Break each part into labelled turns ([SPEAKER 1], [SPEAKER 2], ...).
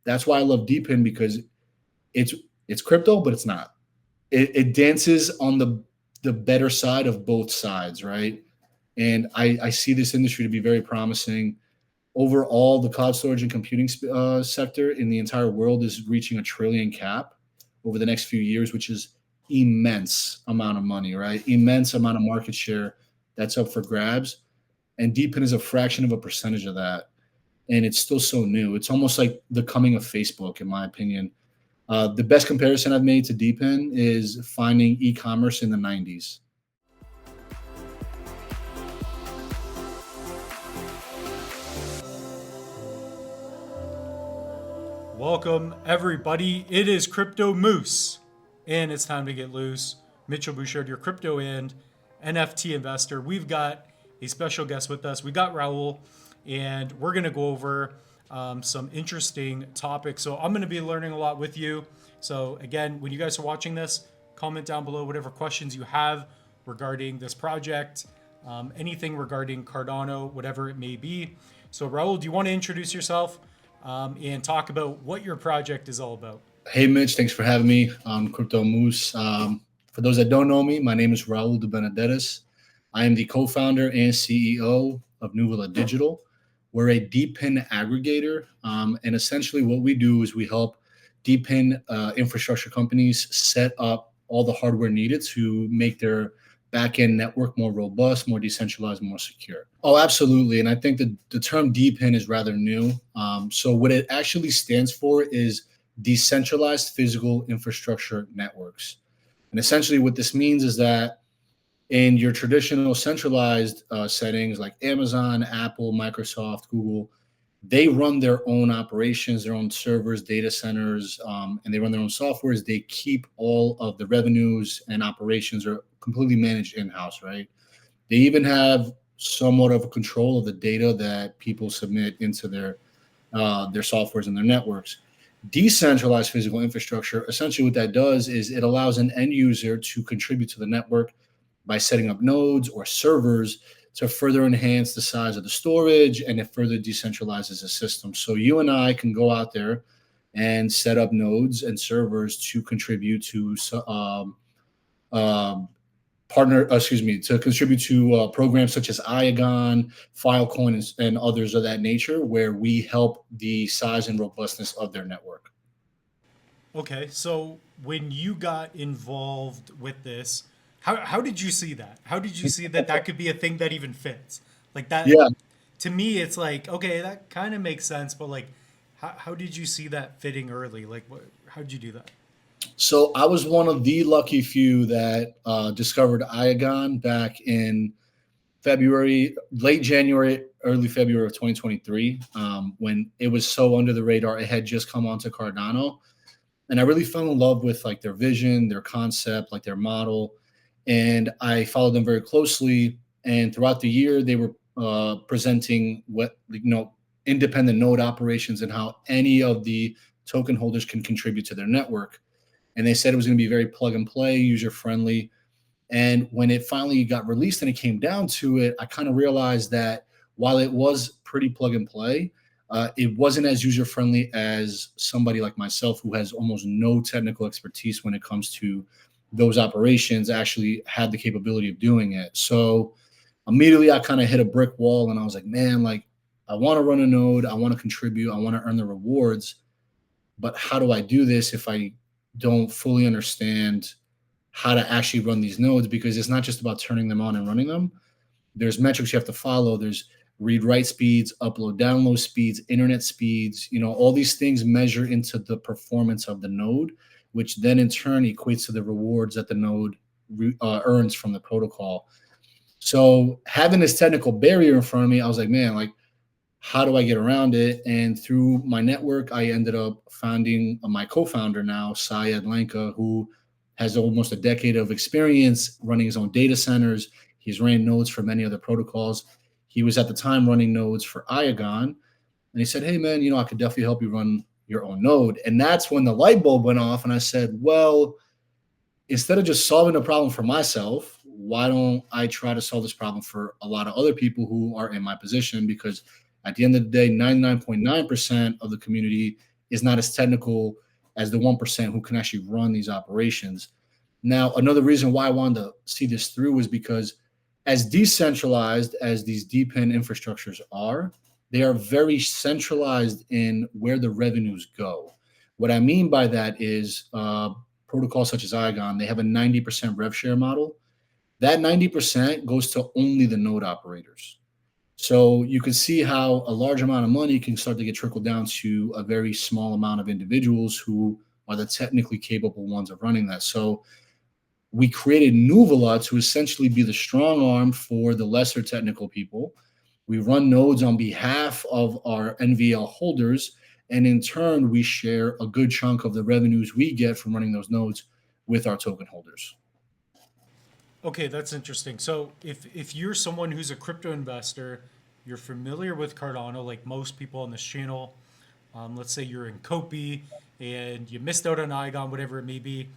[SPEAKER 1] that's why I love DePIN, because it's crypto, but it's not. It dances on the better side of both sides, right? And I see this industry to be very promising. Overall, the cloud storage and computing sector in the entire world is reaching $1 trillion cap over the next few years, which is immense amount of money, right? Immense amount of market share that's up for grabs. And DePIN is a fraction of a percentage of that. And it's still so new. It's almost like the coming of Facebook, in my opinion. The best comparison I've made to DePIN is finding e-commerce in the 90s.
[SPEAKER 2] Welcome, everybody. It is Crypto Moose, and it's time to get loose. Mitchell Bouchard, your crypto and NFT investor. We've got a special guest with us. We got Raul, and we're going to go over some interesting topics. So I'm going to be learning a lot with you. So again, when you guys are watching this, comment down below whatever questions you have regarding this project, anything regarding Cardano, whatever it may be. So Raul, do you want to introduce yourself and talk about what your project is all about?
[SPEAKER 1] Hey, Mitch, thanks for having me on Crypto Moose. For those that don't know me, my name is Raul de Benedettis. I am the co-founder and CEO of Nuvola Digital. We're a DePIN aggregator, and essentially what we do is we help DePIN infrastructure companies set up all the hardware needed to make their back-end network more robust, more decentralized, more secure. Oh, absolutely. And I think that the term DePIN is rather new. So what it actually stands for is decentralized physical infrastructure networks. And essentially what this means is that in your traditional centralized settings like Amazon, Apple, Microsoft, Google, they run their own operations, their own servers, data centers, and they run their own softwares. They keep all of the revenues and operations are completely managed in-house, right? They even have somewhat of a control of the data that people submit into their softwares and their networks. Decentralized physical infrastructure, essentially what that does is it allows an end user to contribute to the network by setting up nodes or servers to further enhance the size of the storage, and it further decentralizes the system. So you and I can go out there and set up nodes and servers to contribute to contribute to programs such as Iagon, Filecoin, and others of that nature, where we help the size and robustness of their network.
[SPEAKER 2] Okay, so when you got involved with this, how did you see that? How did you see that could be a thing that even fits? Like that,
[SPEAKER 1] Yeah.
[SPEAKER 2] To me, it's like, okay, that kind of makes sense, but like, how did you see that fitting early? Like, how did you do that?
[SPEAKER 1] So I was one of the lucky few that discovered Iagon back in February, late January, early February of 2023, when it was so under the radar. It had just come onto Cardano, and I really fell in love with like their vision, their concept, like their model, and I followed them very closely. And throughout the year, they were presenting independent node operations and how any of the token holders can contribute to their network. And they said it was going to be very plug and play, user friendly. And when it finally got released and it came down to it, I kind of realized that while it was pretty plug and play, it wasn't as user friendly as somebody like myself who has almost no technical expertise when it comes to those operations actually had the capability of doing it. So immediately I kind of hit a brick wall, and I was like, man, like I want to run a node, I want to contribute, I want to earn the rewards, but how do I do this if I don't fully understand how to actually run these nodes? Because it's not just about turning them on and running them. There's metrics you have to follow. There's read write speeds, upload download speeds, internet speeds, all these things measure into the performance of the node, which then in turn equates to the rewards that the node earns from the protocol. So having this technical barrier in front of me, I was like, man, like, how do I get around it? And through my network, I ended up founding my co-founder now, Syed Lanka, who has almost a decade of experience running his own data centers. He's ran nodes for many other protocols. He was at the time running nodes for Iagon. And he said, hey, man, I could definitely help you run your own node. And that's when the light bulb went off. And I said, well, instead of just solving the problem for myself, why don't I try to solve this problem for a lot of other people who are in my position? Because at the end of the day, 99.9% of the community is not as technical as the 1% who can actually run these operations. Now, another reason why I wanted to see this through is because as decentralized as these DePIN infrastructures are, they are very centralized in where the revenues go. What I mean by that is protocols such as Igon, they have a 90% rev share model. That 90% goes to only the node operators. So you can see how a large amount of money can start to get trickled down to a very small amount of individuals who are the technically capable ones of running that. So we created Nuvola to essentially be the strong arm for the lesser technical people. We run nodes on behalf of our NVL holders, and in turn, we share a good chunk of the revenues we get from running those nodes with our token holders.
[SPEAKER 2] Okay, that's interesting. So if you're someone who's a crypto investor, you're familiar with Cardano, like most people on this channel. Let's say you're in Kopi and you missed out on Igon, whatever it may be.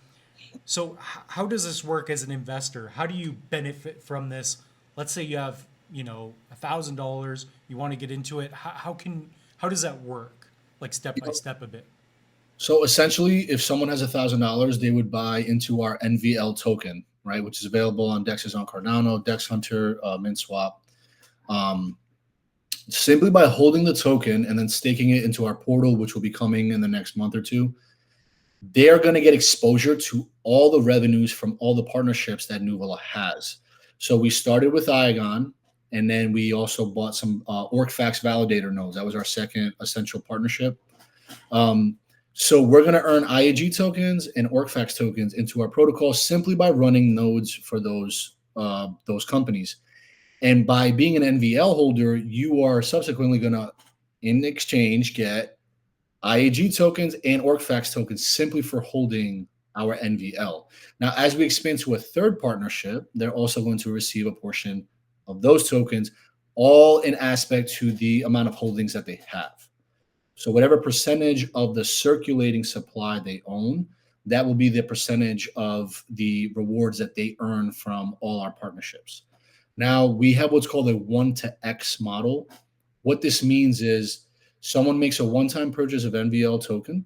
[SPEAKER 2] So how does this work as an investor? How do you benefit from this? Let's say you have, $1,000, you want to get into it. How does that work? Like step by step a bit.
[SPEAKER 1] So essentially, if someone has $1,000, they would buy into our NVL token, right, which is available on DEXs on Cardano, DEX Hunter, MintSwap. Simply by holding the token and then staking it into our portal, which will be coming in the next month or two, they are going to get exposure to all the revenues from all the partnerships that Nuvola has. So we started with Igon, and then we also bought some OrcFax validator nodes. That was our second essential partnership. So we're going to earn IAG tokens and OrcFax tokens into our protocol simply by running nodes for those companies. And by being an NVL holder, you are subsequently going to, in exchange, get IAG tokens and OrcFax tokens simply for holding our NVL. Now, as we expand to a third partnership, they're also going to receive a portion of those tokens, all in aspect to the amount of holdings that they have. So whatever percentage of the circulating supply they own, that will be the percentage of the rewards that they earn from all our partnerships. Now, we have what's called a 1-to-X model. What this means is someone makes a one-time purchase of NVL token,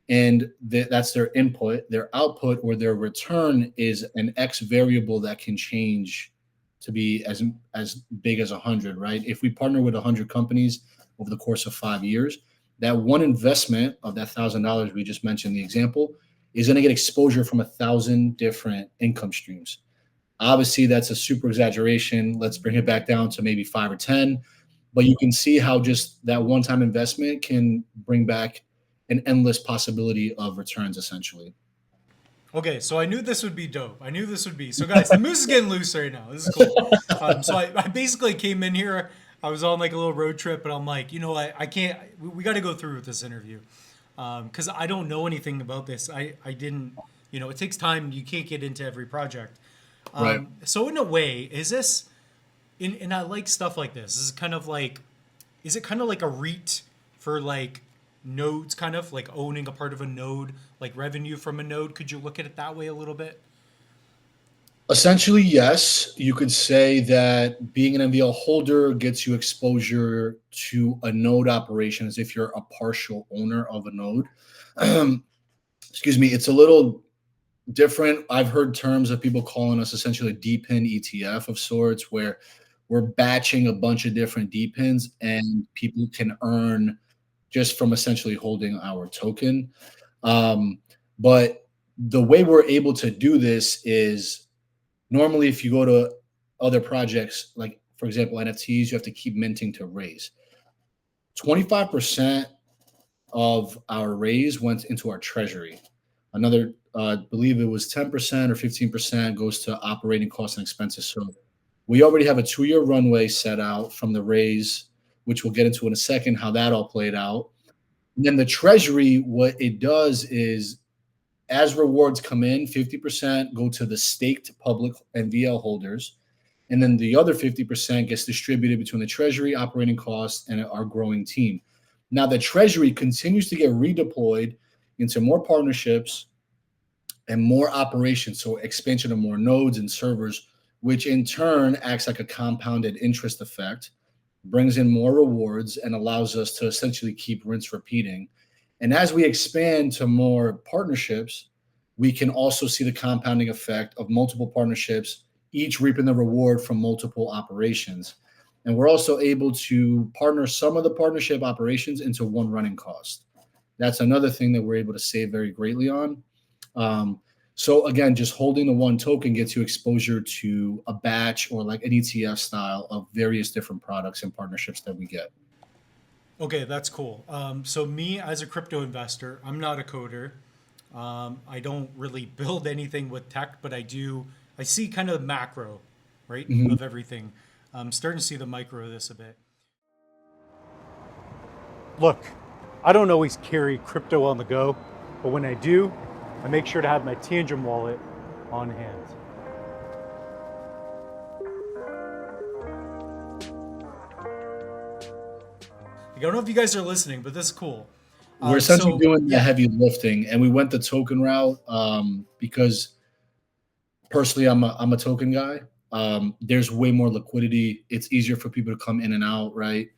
[SPEAKER 1] and that's their input. Their output or their return is an X variable that can change to be as big as 100, right? If we partner with 100 companies over the course of 5 years, that one investment of that $1,000 we just mentioned, the example, is going to get exposure from 1,000 different income streams. Obviously, that's a super exaggeration. Let's bring it back down to maybe 5 or 10. But you can see how just that one-time investment can bring back an endless possibility of returns, essentially.
[SPEAKER 2] Okay, so I knew this would be dope. I knew this would be. So guys, the moose is getting loose right now. This is cool. So I basically came in here. I was on like a little road trip, and I'm like, I can't. We got to go through with this interview because I don't know anything about this. I didn't. It takes time. You can't get into every project.
[SPEAKER 1] Right.
[SPEAKER 2] So in a way, is this? And I like stuff like this. This is kind of like, is it kind of like a REIT for like nodes, kind of like owning a part of a node, like revenue from a node? Could you look at it that way a little bit?
[SPEAKER 1] Essentially, yes. You could say that being an NVL holder gets you exposure to a node operation as if you're a partial owner of a node. Excuse me. It's a little different. I've heard terms of people calling us essentially a DePIN ETF of sorts, where we're batching a bunch of different DePINs and people can earn just from essentially holding our token. But the way we're able to do this is normally if you go to other projects, like for example, NFTs, you have to keep minting to raise. 25% of our raise went into our treasury. Another, I believe it was 10% or 15% goes to operating costs and expenses. So we already have a 2-year runway set out from the raise, which we'll get into in a second, how that all played out. And then the treasury, what it does is as rewards come in, 50% go to the staked public NVL holders. And then the other 50% gets distributed between the treasury, operating costs, and our growing team. Now, the treasury continues to get redeployed into more partnerships and more operations, so expansion of more nodes and servers, which in turn acts like a compounded interest effect, brings in more rewards, and allows us to essentially keep rinse repeating. And as we expand to more partnerships, we can also see the compounding effect of multiple partnerships, each reaping the reward from multiple operations. And we're also able to partner some of the partnership operations into one running cost. That's another thing that we're able to save very greatly on. So again, just holding the one token gets you exposure to a batch or like an ETF style of various different products and partnerships that we get.
[SPEAKER 2] Okay, that's cool. So me as a crypto investor, I'm not a coder. I don't really build anything with tech, but I see kind of the macro, right, of everything. I'm starting to see the micro of this a bit. Look, I don't always carry crypto on the go, but when I do, I make sure to have my Tangem wallet on hand. I don't know if you guys are listening, but this is cool.
[SPEAKER 1] We're essentially doing the heavy lifting, and we went the token route because personally, I'm a token guy. There's way more liquidity. It's easier for people to come in and out, right?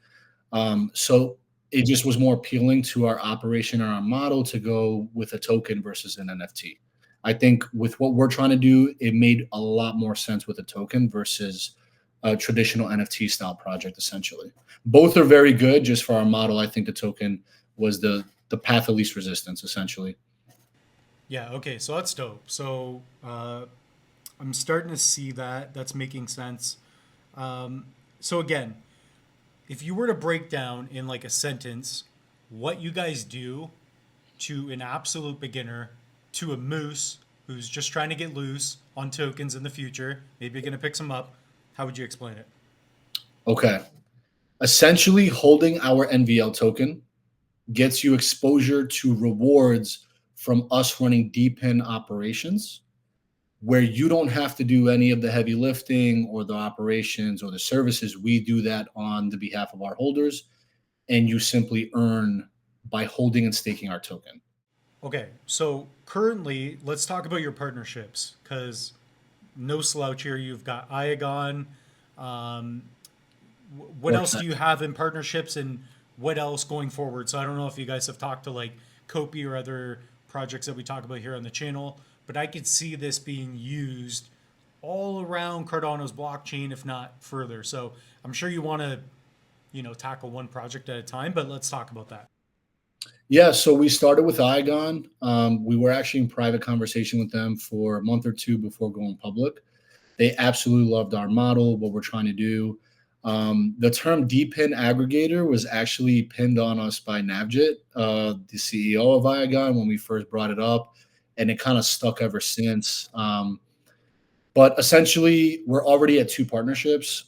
[SPEAKER 1] So it just was more appealing to our operation or our model to go with a token versus an NFT. I think with what we're trying to do, it made a lot more sense with a token versus a traditional NFT style project, essentially. Both are very good. Just for our model, I think the token was the path of least resistance, essentially.
[SPEAKER 2] Yeah, okay, so that's dope. So I'm starting to see that. That's making sense. So again, if you were to break down in like a sentence what you guys do to an absolute beginner, to a moose who's just trying to get loose on tokens in the future, maybe you're going to pick some up, how would you explain it?
[SPEAKER 1] Okay. Essentially, holding our NVL token gets you exposure to rewards from us running DePIN operations where you don't have to do any of the heavy lifting or the operations or the services. We do that on the behalf of our holders, and you simply earn by holding and staking our token.
[SPEAKER 2] Okay, so currently, let's talk about your partnerships because no slouch here. You've got Iagon. What else do you have in partnerships, and what else going forward? So I don't know if you guys have talked to like Copy or other projects that we talk about here on the channel, but I could see this being used all around Cardano's blockchain, if not further. So I'm sure you want to, tackle one project at a time, but let's talk about that.
[SPEAKER 1] Yeah, so we started with Iagon. We were actually in private conversation with them for a month or two before going public. They absolutely loved our model, what we're trying to do. The term DePIN Aggregator was actually pinned on us by Navjit, the CEO of Iagon, when we first brought it up, and it kind of stuck ever since. But essentially, we're already at 2 partnerships.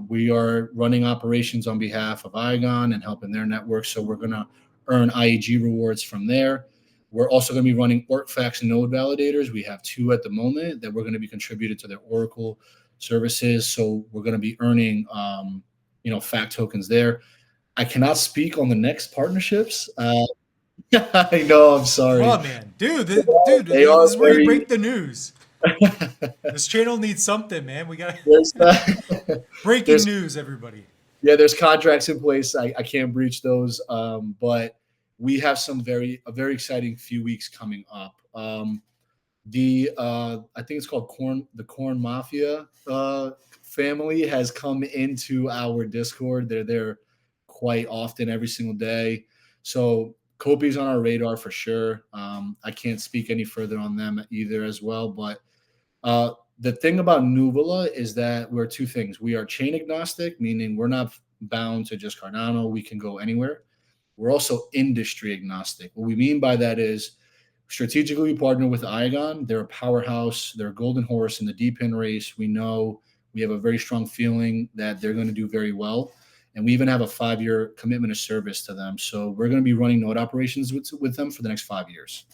[SPEAKER 1] We are running operations on behalf of Iagon and helping their network, so we're going to earn IEG rewards from there. We're also going to be running OrcFax node validators. We have 2 at the moment that we're going to be contributed to their Oracle services. So we're going to be earning, fact tokens there. I cannot speak on the next partnerships. I know, I'm sorry.
[SPEAKER 2] Oh man, dude, this is where you break the news. This channel needs something, man. We got breaking news, everybody.
[SPEAKER 1] Yeah, there's contracts in place. I can't breach those, but we have a very exciting few weeks coming up. I think it's called the Corn Mafia family has come into our Discord. They're there quite often, every single day. So Kopi's on our radar for sure. I can't speak any further on them either as well. But the thing about Nuvola is that we're 2 things. We are chain agnostic, meaning we're not bound to just Cardano. We can go anywhere. We're also industry agnostic. What we mean by that is strategically we partner with Iagon. They're a powerhouse. They're a golden horse in the DePIN race. We know we have a very strong feeling that they're going to do very well. And we even have a 5-year commitment of service to them. So we're going to be running node operations with them for the next 5 years.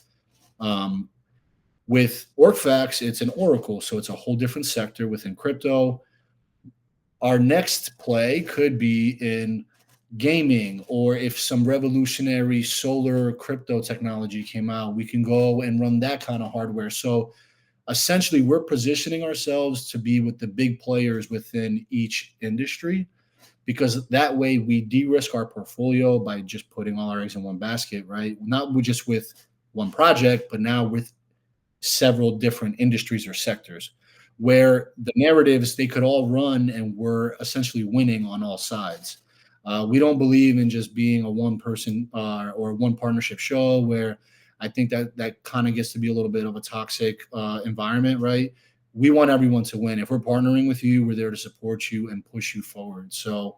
[SPEAKER 1] With OrcFax, it's an Oracle. So it's a whole different sector within crypto. Our next play could be in gaming, or if some revolutionary solar crypto technology came out, we can go and run that kind of hardware. So essentially, we're positioning ourselves to be with the big players within each industry. because that way we de-risk our portfolio by just putting all our eggs in one basket, right? Not just with one project, but now with several different industries or sectors, where the narratives, they could all run and we're essentially winning on all sides. We don't believe in just being a one person or one partnership show, where I think that kind of gets to be a little bit of a toxic environment, right? We want everyone to win. If we're partnering with you, we're there to support you and push you forward. So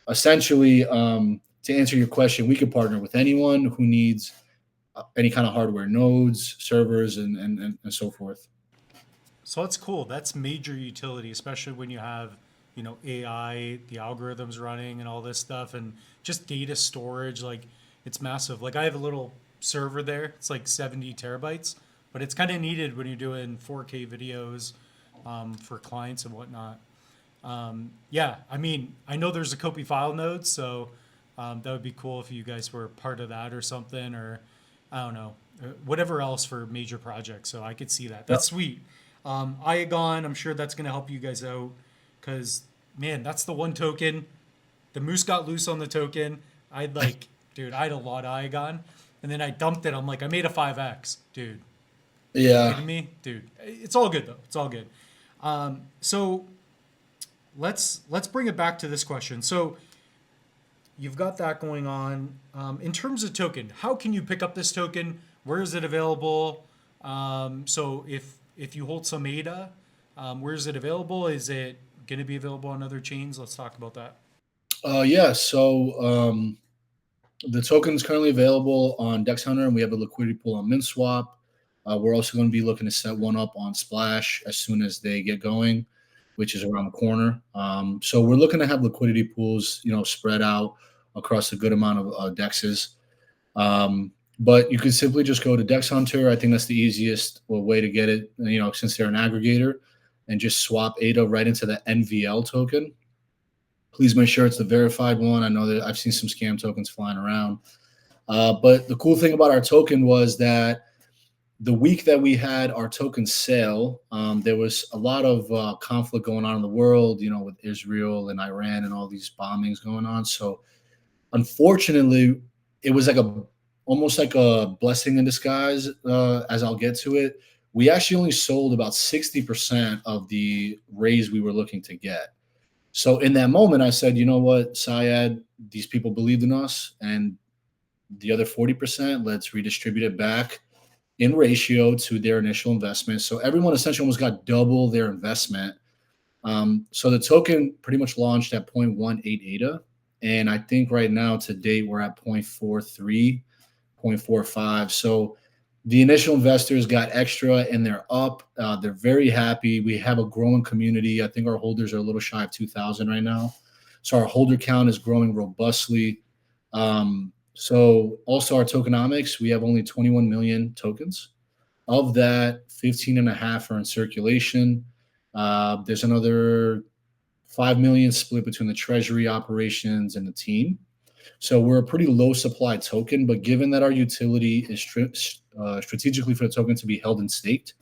[SPEAKER 1] essentially, to answer your question, we could partner with anyone who needs any kind of hardware, nodes, servers, and so forth.
[SPEAKER 2] So that's cool. That's major utility, especially when you have, AI, the algorithms running and all this stuff, and just data storage. Like, it's massive. Like, I have a little server there. It's like 70 terabytes, but it's kind of needed when you're doing 4K videos for clients and whatnot. Yeah, I mean, I know there's a Copy file node, so that would be cool if you guys were part of that or something, or I don't know, whatever else for major projects. So I could see that. That's sweet. Iagon, I'm sure that's going to help you guys out because, man, that's the one token. The moose got loose on the token. Dude, I had a lot of Iagon, and then I dumped it. I'm like, I made a 5x, dude.
[SPEAKER 1] Yeah.
[SPEAKER 2] Are you kidding me? Dude, it's all good, though. It's all good. So let's bring it back to this question. So you've got that going on. In terms of token, how can you pick up this token? Where is it available? So if you hold some ADA, where is it available? Is it going to be available on other chains? Let's talk about that.
[SPEAKER 1] Yeah. So the token is currently available on Dex Hunter, and we have a liquidity pool on MintSwap. We're also going to be looking to set one up on Splash as soon as they get going, which is around the corner. So we're looking to have liquidity pools, spread out across a good amount of dexes. But you could simply just go to Dex Hunter. I think that's the easiest way to get it, since they're an aggregator, and just swap ADA right into the NVL token. Please make sure it's the verified one. I know that I've seen some scam tokens flying around. But the cool thing about our token was that the week that we had our token sale, there was a lot of conflict going on in the world, with Israel and Iran and all these bombings going on. So unfortunately, it was almost like a blessing in disguise, as I'll get to it. We actually only sold about 60% of the raise we were looking to get. So in that moment, I said, you know what, Syed, these people believed in us, and the other 40%, let's redistribute it back in ratio to their initial investment. So everyone essentially almost got double their investment. So the token pretty much launched at 0.18 ADA. And I think right now to date, we're at 0.43, 0.45. So the initial investors got extra and they're up. They're very happy. We have a growing community. I think our holders are a little shy of 2,000 right now. So our holder count is growing robustly. So also our tokenomics, we have only 21 million tokens. Of that, 15.5 are in circulation. There's another 5 million split between the treasury operations and the team. So we're a pretty low supply token, but given that our utility is strategically for the token to be held and staked,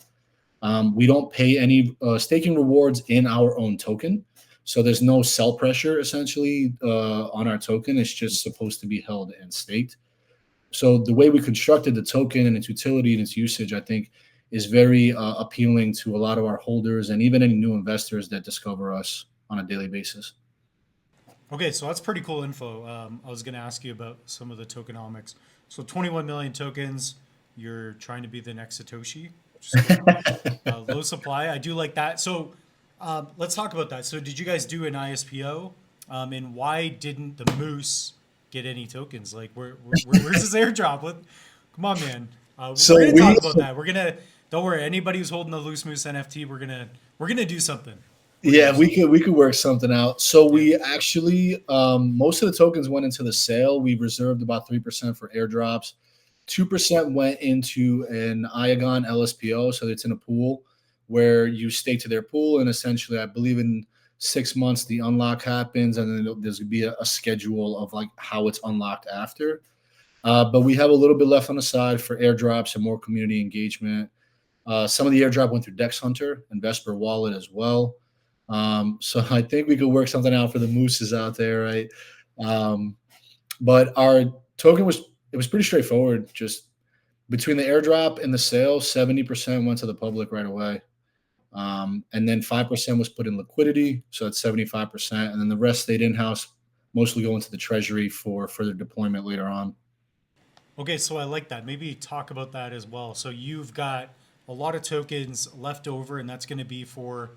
[SPEAKER 1] we don't pay any staking rewards in our own token. So there's no sell pressure essentially on our token. It's just supposed to be held and staked. So the way we constructed the token and its utility and its usage, I think, is very appealing to a lot of our holders and even any new investors that discover us on a daily basis.
[SPEAKER 2] Okay, so that's pretty cool info. I was going to ask you about some of the tokenomics. So 21 million tokens, you're trying to be the next Satoshi. Low supply. I do like that. So let's talk about that. So did you guys do an ISPO? And why didn't the Moose get any tokens? Like, where's his airdrop? Come on, man.
[SPEAKER 1] So
[SPEAKER 2] we're gonna talk about that. We're gonna. Don't worry. Anybody who's holding the Loose Moose NFT, we're gonna do something.
[SPEAKER 1] We could work something out. So we actually most of the tokens went into the sale. We reserved about 3% for airdrops. 2% went into an Iagon LSPO, so it's in a pool where you stake to their pool, and essentially, I believe in 6 months the unlock happens, and then there's gonna be a schedule of like how it's unlocked after. But we have a little bit left on the side for airdrops and more community engagement. Some of the airdrop went through Dex Hunter and Vesper Wallet as well. So I think we could work something out for the mooses out there, right? Um, but our token was pretty straightforward. Just between the airdrop and the sale, 70% went to the public right away. And then 5% was put in liquidity. So that's 75%. And then the rest stayed in house, mostly going to the treasury for further deployment later on.
[SPEAKER 2] Okay, so I like that. Maybe talk about that as well. So you've got a lot of tokens left over, and that's going to be for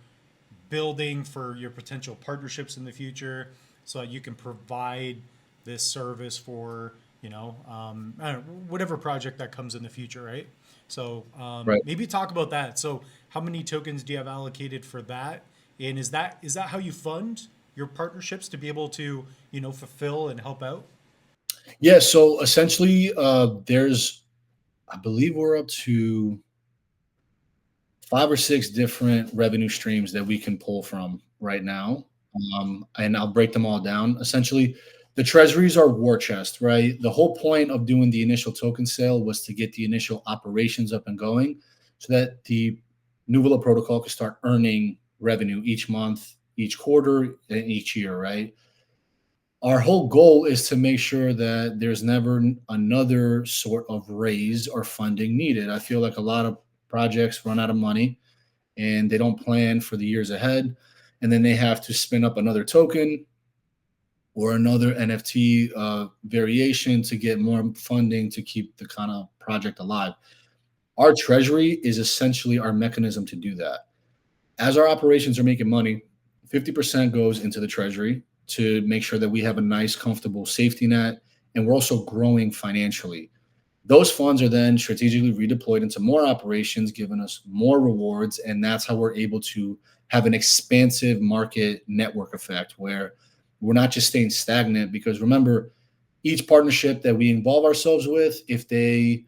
[SPEAKER 2] building for your potential partnerships in the future so that you can provide this service for, I don't know, whatever project that comes in the future, right? So
[SPEAKER 1] Right.
[SPEAKER 2] maybe talk about that. So how many tokens do you have allocated for that? And is that how you fund your partnerships to be able to, fulfill and help out?
[SPEAKER 1] Yeah. So essentially, I believe we're up to 5 or 6 different revenue streams that we can pull from right now. And I'll break them all down. Essentially, the treasuries are war chest, right? The whole point of doing the initial token sale was to get the initial operations up and going so that the Nuvola protocol could start earning revenue each month, each quarter, and each year, right? Our whole goal is to make sure that there's never another sort of raise or funding needed. I feel like a lot of projects run out of money and they don't plan for the years ahead. And then they have to spin up another token or another NFT variation to get more funding to keep the kind of project alive. Our treasury is essentially our mechanism to do that. As our operations are making money, 50% goes into the treasury to make sure that we have a nice, comfortable safety net, and we're also growing financially. Those funds are then strategically redeployed into more operations, giving us more rewards. And that's how we're able to have an expansive market network effect where we're not just staying stagnant. Because remember, each partnership that we involve ourselves with, if they,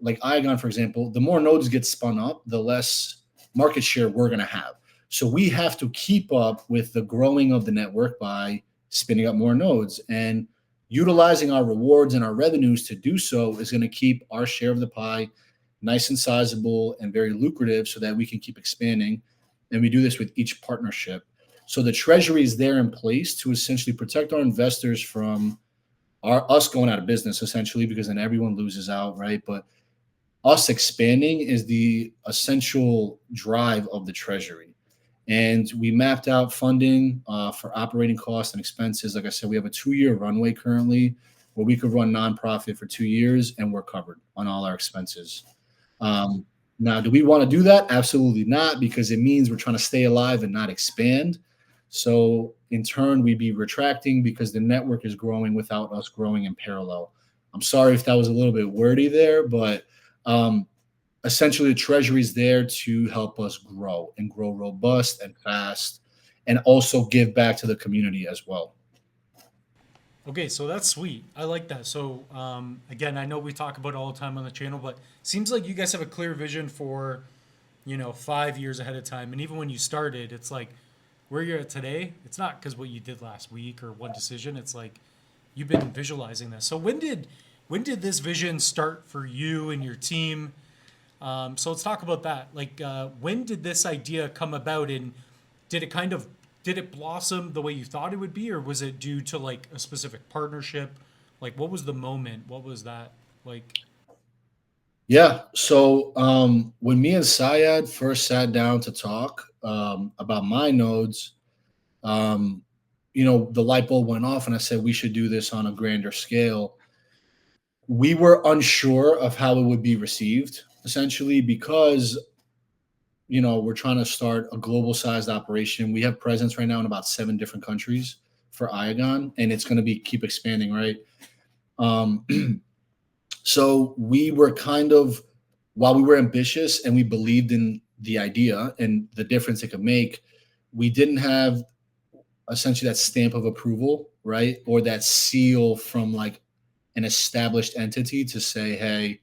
[SPEAKER 1] like Igon, for example, the more nodes get spun up, the less market share we're going to have. So we have to keep up with the growing of the network by spinning up more nodes. And utilizing our rewards and our revenues to do so is going to keep our share of the pie nice and sizable and very lucrative so that we can keep expanding. And we do this with each partnership. So the treasury is there in place to essentially protect our investors from us going out of business, essentially, because then everyone loses out, right? But us expanding is the essential drive of the treasury. And we mapped out funding for operating costs and expenses. Like I said, we have a 2-year runway currently where we could run nonprofit for 2 years and we're covered on all our expenses. Now, do we want to do that? Absolutely not, because it means we're trying to stay alive and not expand. So in turn, we'd be retracting because the network is growing without us growing in parallel. I'm sorry if that was a little bit wordy there, but essentially the treasury is there to help us grow and grow robust and fast and also give back to the community as well.
[SPEAKER 2] Okay, so that's sweet. I like that. So, again, I know we talk about it all the time on the channel, but seems like you guys have a clear vision for, 5 years ahead of time. And even when you started, it's like where you're at today. It's not because what you did last week or one decision. It's like you've been visualizing this. So when did this vision start for you and your team? So let's talk about that. Like, when did this idea come about, and did it blossom the way you thought it would be, or was it due to like a specific partnership? Like, what was the moment? What was that like?
[SPEAKER 1] Yeah. So when me and Syed first sat down to talk about my nodes, um, the light bulb went off and I said we should do this on a grander scale. We were unsure of how it would be received, essentially, because we're trying to start a global sized operation. We have presence right now in about 7 different countries for Iagon, and it's going to be keep expanding, right? Um, so we were kind of, while we were ambitious and we believed in the idea and the difference it could make, we didn't have essentially that stamp of approval, right? Or that seal from like an established entity to say, hey,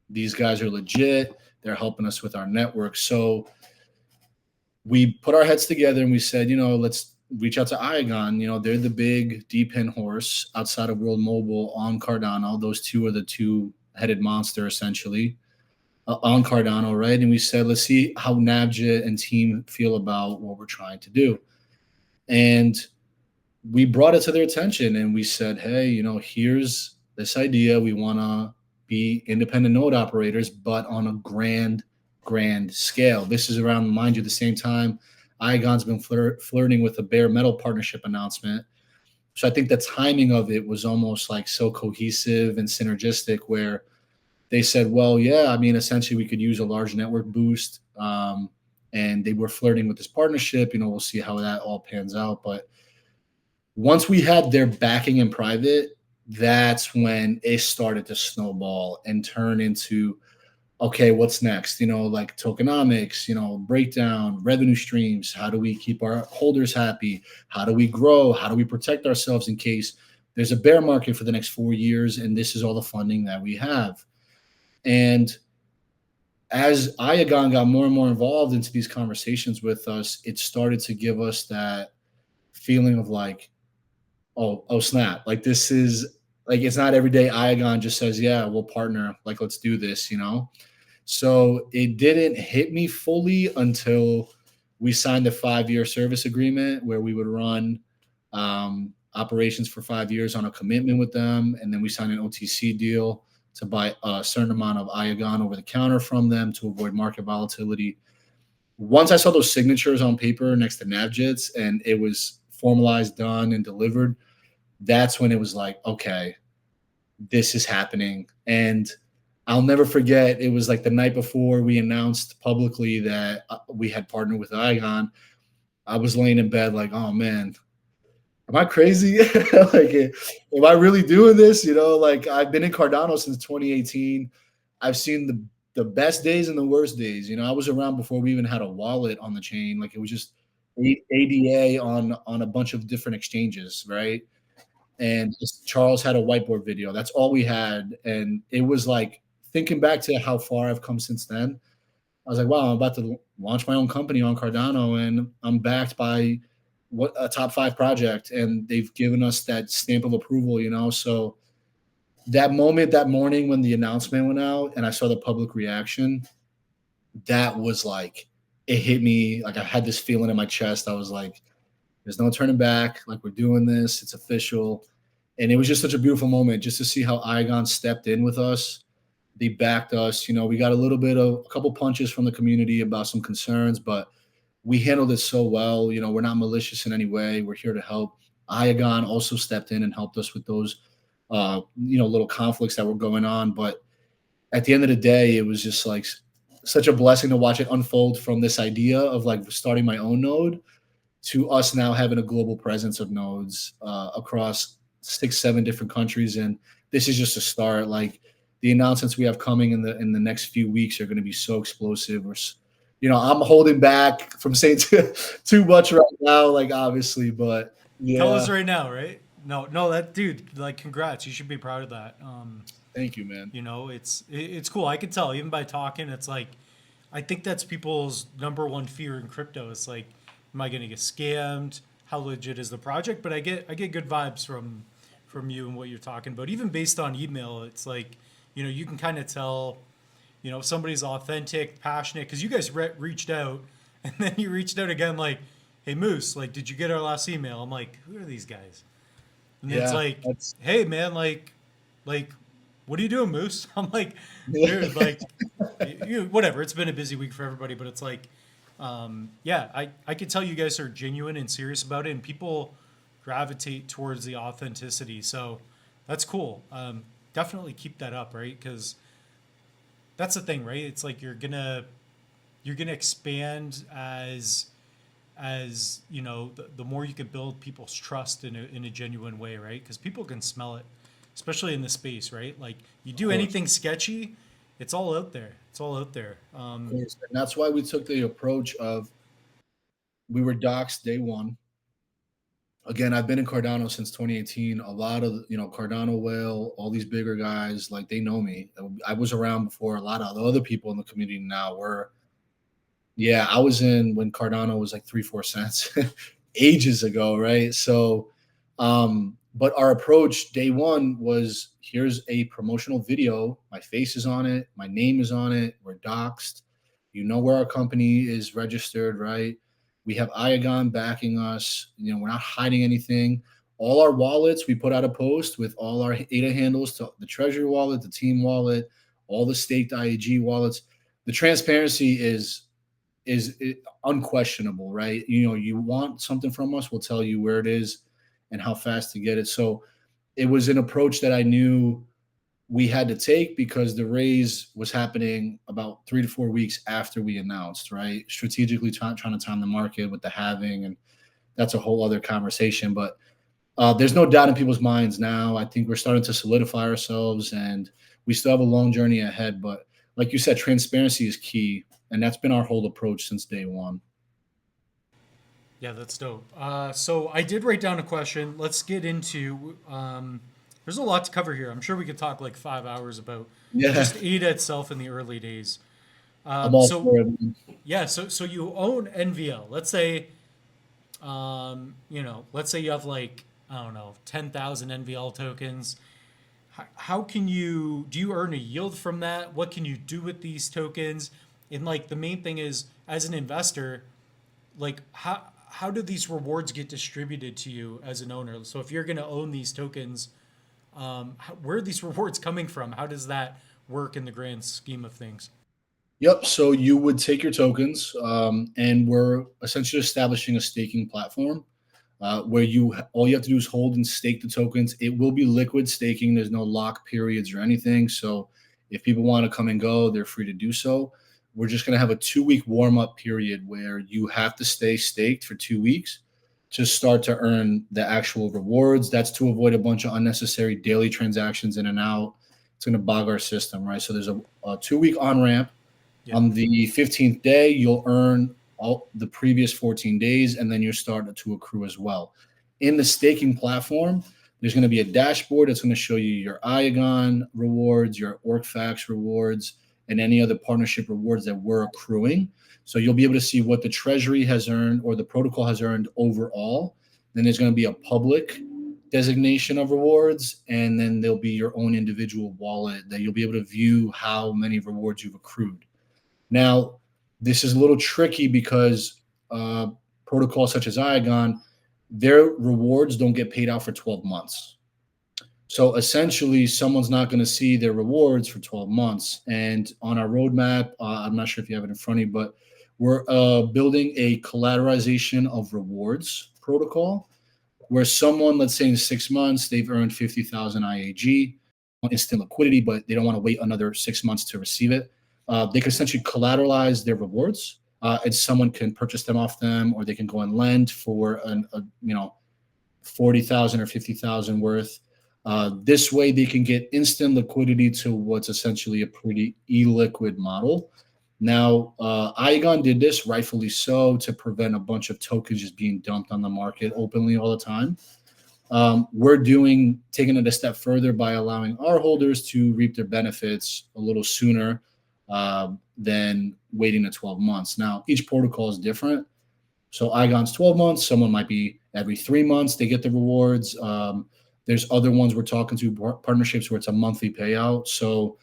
[SPEAKER 1] these guys are legit. They're helping us with our network. So we put our heads together and we said, let's reach out to Iagon. They're the big DePIN horse outside of World Mobile on Cardano. Those two are the two-headed monster, essentially. on Cardano, right? And we said, let's see how Navjit and team feel about what we're trying to do. And we brought it to their attention and we said, hey, here's this idea. We want to be independent node operators, but on a grand scale. This is around, mind you, the same time Iagon's been flirting with a bare metal partnership announcement. So I think the timing of it was almost like so cohesive and synergistic where they said, well, yeah, I mean, essentially we could use a large network boost. And they were flirting with this partnership. We'll see how that all pans out. But once we had their backing in private, that's when it started to snowball and turn into, okay, what's next? Like tokenomics, breakdown, revenue streams. How do we keep our holders happy? How do we grow? How do we protect ourselves in case there's a bear market for the next 4 years? And this is all the funding that we have. And as Iagon got more and more involved into these conversations with us, it started to give us that feeling of like, oh snap. Like this is like, it's not every day Iagon just says, yeah, we'll partner. Like, let's do this, So it didn't hit me fully until we signed a 5-year service agreement where we would run operations for 5 years on a commitment with them. And then we signed an OTC deal to buy a certain amount of Iagon over the counter from them to avoid market volatility. Once I saw those signatures on paper next to Navjit's and it was formalized, done, and delivered, that's when it was like, okay, this is happening. And I'll never forget, it was like the night before we announced publicly that we had partnered with Iagon. I was laying in bed like, oh man, am I crazy? Like, am I really doing this? Like I've been in Cardano since 2018. I've seen the best days and the worst days. I was around before we even had a wallet on the chain. Like it was just ADA on a bunch of different exchanges, right? And Charles had a whiteboard video. That's all we had. And it was like, thinking back to how far I've come since then, I was like, wow, I'm about to launch my own company on Cardano and I'm backed by a top 5 project. And they've given us that stamp of approval, So that moment, that morning when the announcement went out and I saw the public reaction, that was like, it hit me. Like I had this feeling in my chest. I was like, there's no turning back. Like we're doing this. It's official. And it was just such a beautiful moment just to see how Iagon stepped in with us. They backed us. We got a couple punches from the community about some concerns, but we handled it so well. We're not malicious in any way. We're here to help. Iagon also stepped in and helped us with those, little conflicts that were going on. But at the end of the day, it was just like such a blessing to watch it unfold from this idea of like starting my own node to us now having a global presence of nodes across 6-7 different countries. And this is just a start. Like the announcements we have coming in the next few weeks are going to be so explosive. I'm holding back from saying too much right now, like obviously, but yeah.
[SPEAKER 2] Tell us right now, right? No, that dude, like, congrats. You should be proud of that.
[SPEAKER 1] Thank you, man.
[SPEAKER 2] It's cool. I can tell even by talking. It's like, I think that's people's number one fear in crypto. It's like, am I going to get scammed? How legit is the project? But I get good vibes from you and what you're talking about. Even based on email, it's like, you can kind of tell, if somebody's authentic, passionate, because you guys reached out, and then you reached out again, like, hey Moose, like, did you get our last email? I'm like, who are these guys? And it's like, hey man, like, what are you doing, Moose? I'm like, dude, like, whatever. It's been a busy week for everybody, but it's like, I could tell you guys are genuine and serious about it, and people gravitate towards the authenticity. So that's cool. Definitely keep that up, right? Because that's the thing, right? It's like you're gonna expand as the more you can build people's trust in a genuine way, right? Because people can smell it, especially in the space, right? Like you do anything sketchy, it's all out there. It's all out there.
[SPEAKER 1] And that's why we took the approach of we were doxxed day one. Again, I've been in Cardano since 2018. A lot of, Cardano Whale, all these bigger guys, like they know me. I was around before a lot of the other people in the community now were. Yeah, I was in when Cardano was like 3-4 cents ages ago, right? So But our approach day one was, here's a promotional video. My face is on it. My name is on it. We're doxxed. You know where our company is registered, right? We have Iagon backing us. We're not hiding anything. All our wallets, we put out a post with all our ADA handles to the Treasury wallet, the Team wallet, all the staked IAG wallets. The transparency is unquestionable, right? You want something from us, we'll tell you where it is and how fast to get it. So it was an approach that I knew we had to take because the raise was happening about 3 to 4 weeks after we announced, right? Strategically trying to time the market with the halving, and that's a whole other conversation. But there's no doubt in people's minds now. I think we're starting to solidify ourselves, and we still have a long journey ahead. But like you said, transparency is key, and that's been our whole approach since day one.
[SPEAKER 2] Yeah, that's dope. So I did write down a question. Let's get into. There's a lot to cover here. I'm sure we could talk like 5 hours about just ADA itself in the early days.
[SPEAKER 1] I'm all for it.
[SPEAKER 2] Yeah, so you own NVL. Let's say, let's say you have like, I don't know, 10,000 NVL tokens. How can do you earn a yield from that? What can you do with these tokens? And like the main thing is, as an investor, like how do these rewards get distributed to you as an owner? So if you're going to own these tokens, where are these rewards coming from? How does that work in the grand scheme of things?
[SPEAKER 1] Yep. So you would take your tokens, and we're essentially establishing a staking platform where all you have to do is hold and stake the tokens. It will be liquid staking. There's no lock periods or anything. So if people want to come and go, they're free to do so. We're just going to have a 2-week warm up period where you have to stay staked for 2 weeks to start to earn the actual rewards. That's to avoid a bunch of unnecessary daily transactions in and out. It's going to bog our system, right? So there's a 2-week on ramp.
[SPEAKER 2] Yeah.
[SPEAKER 1] On the 15th day, you'll earn all the previous 14 days, and then you're starting to accrue as well. In the staking platform, there's going to be a dashboard that's going to show you your Iagon rewards, your OrcFax rewards, and any other partnership rewards that we're accruing. So you'll be able to see what the treasury has earned or the protocol has earned overall. Then there's going to be a public designation of rewards, and then there'll be your own individual wallet that you'll be able to view how many rewards you've accrued. Now, this is a little tricky because protocols such as Iagon, their rewards don't get paid out for 12 months. So essentially, someone's not going to see their rewards for 12 months. And on our roadmap, I'm not sure if you have it in front of you, but we're building a collateralization of rewards protocol where someone, let's say in 6 months, they've earned 50,000 IAG, instant liquidity, but they don't want to wait another 6 months to receive it. They can essentially collateralize their rewards, and someone can purchase them off them, or they can go and lend for 40,000 or 50,000 worth. This way, they can get instant liquidity to what's essentially a pretty illiquid model. Now, Iagon did this, rightfully so, to prevent a bunch of tokens just being dumped on the market openly all the time. We're taking it a step further by allowing our holders to reap their benefits a little sooner than waiting the 12 months. Now, each protocol is different. So Iagon's 12 months. Someone might be every 3 months they get the rewards. There's other ones we're talking to, partnerships where it's a monthly payout. So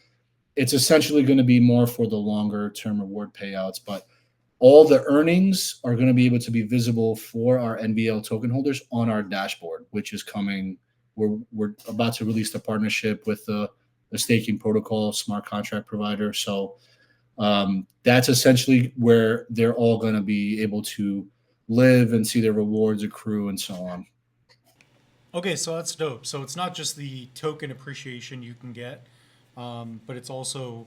[SPEAKER 1] it's essentially going to be more for the longer term reward payouts. But all the earnings are going to be able to be visible for our NVL token holders on our dashboard, which is coming. We're about to release the partnership with the staking protocol smart contract provider. So that's essentially where they're all going to be able to live and see their rewards accrue and so on.
[SPEAKER 2] Okay, so that's dope. So it's not just the token appreciation you can get, but it's also,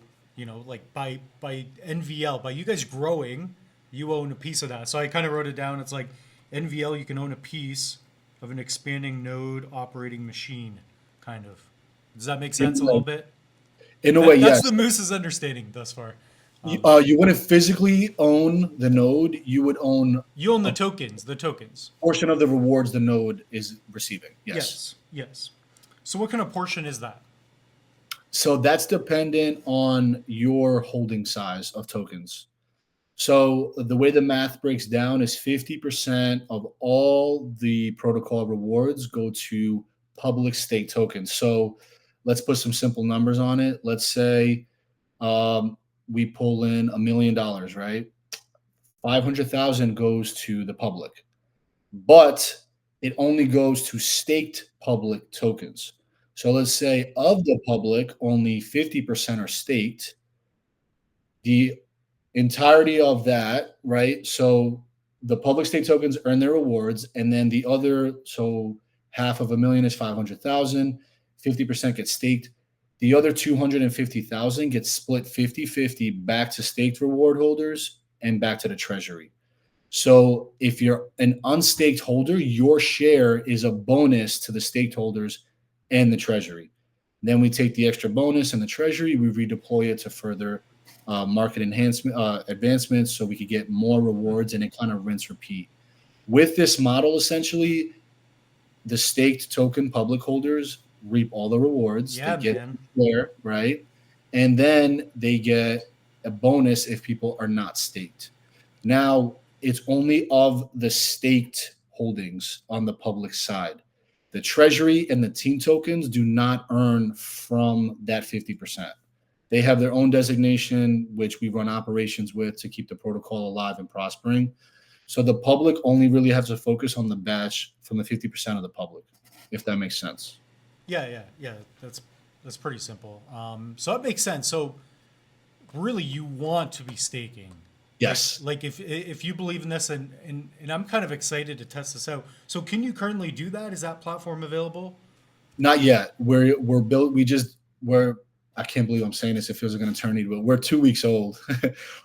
[SPEAKER 2] like by NVL, by you guys growing, you own a piece of that. So I kind of wrote it down. It's like NVL, you can own a piece of an expanding node operating machine, kind of. Does that make sense a little bit?
[SPEAKER 1] In a way, yes.
[SPEAKER 2] That's the Moose's understanding thus far.
[SPEAKER 1] You wouldn't physically own the node. You would own.
[SPEAKER 2] You own the tokens. The tokens.
[SPEAKER 1] Portion of the rewards the node is receiving. Yes.
[SPEAKER 2] Yes. So what kind of portion is that?
[SPEAKER 1] So that's dependent on your holding size of tokens. So the way the math breaks down is 50% of all the protocol rewards go to public stake tokens. So let's put some simple numbers on it. Let's say we pull in $1 million, right? 500,000 goes to the public, but it only goes to staked public tokens. So let's say of the public, only 50% are staked. The entirety of that, right? So the public stake tokens earn their rewards, and then the other, so half of $1 million is 500,000, 50% gets staked. The other 250,000 gets split 50-50 back to staked reward holders and back to the treasury. So if you're an unstaked holder, your share is a bonus to the staked holders and the treasury. Then we take the extra bonus and the treasury, we redeploy it to further market enhancement advancements, so we could get more rewards, and it kind of rinse repeat. With this model, essentially, the staked token public holders reap all the rewards.
[SPEAKER 2] Yeah,
[SPEAKER 1] they get
[SPEAKER 2] man.
[SPEAKER 1] there, right? And then they get a bonus if people are not staked. Now, it's only of the staked holdings on the public side. The treasury and the team tokens do not earn from that 50%. They have their own designation, which we run operations with to keep the protocol alive and prospering. So the public only really has to focus on the batch from the 50% of the public, if that makes sense.
[SPEAKER 2] Yeah. That's pretty simple. So that makes sense. So really, you want to be staking.
[SPEAKER 1] Yes.
[SPEAKER 2] Like if you believe in this, and I'm kind of excited to test this out. So can you currently do that? Is that platform available?
[SPEAKER 1] Not yet. We're built. I can't believe I'm saying this. It feels like an eternity, but we're 2 weeks old.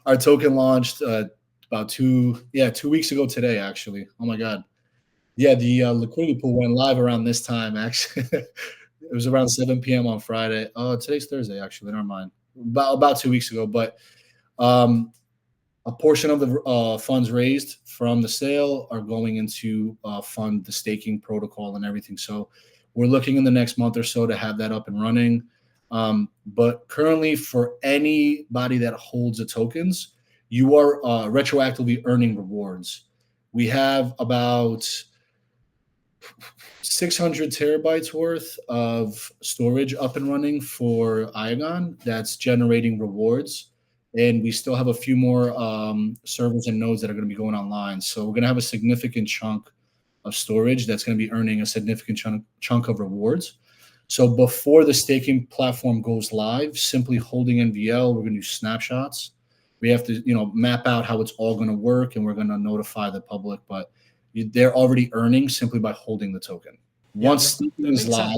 [SPEAKER 1] Our token launched about 2 weeks ago today, actually. Oh my God. Yeah, the liquidity pool went live around this time, actually. It was around 7 p.m. on Friday. Oh, today's Thursday, actually. Never mind. About 2 weeks ago. But a portion of the funds raised from the sale are going into fund the staking protocol and everything. So we're looking in the next month or so to have that up and running. But currently, for anybody that holds the tokens, you are retroactively earning rewards. We have about 600 terabytes worth of storage up and running for Iagon that's generating rewards. And we still have a few more servers and nodes that are going to be going online. So we're going to have a significant chunk of storage that's going to be earning a significant chunk of rewards. So before the staking platform goes live, simply holding NVL, we're going to do snapshots. We have to, map out how it's all going to work, and we're going to notify the public. But they're already earning simply by holding the token. Once staking is live,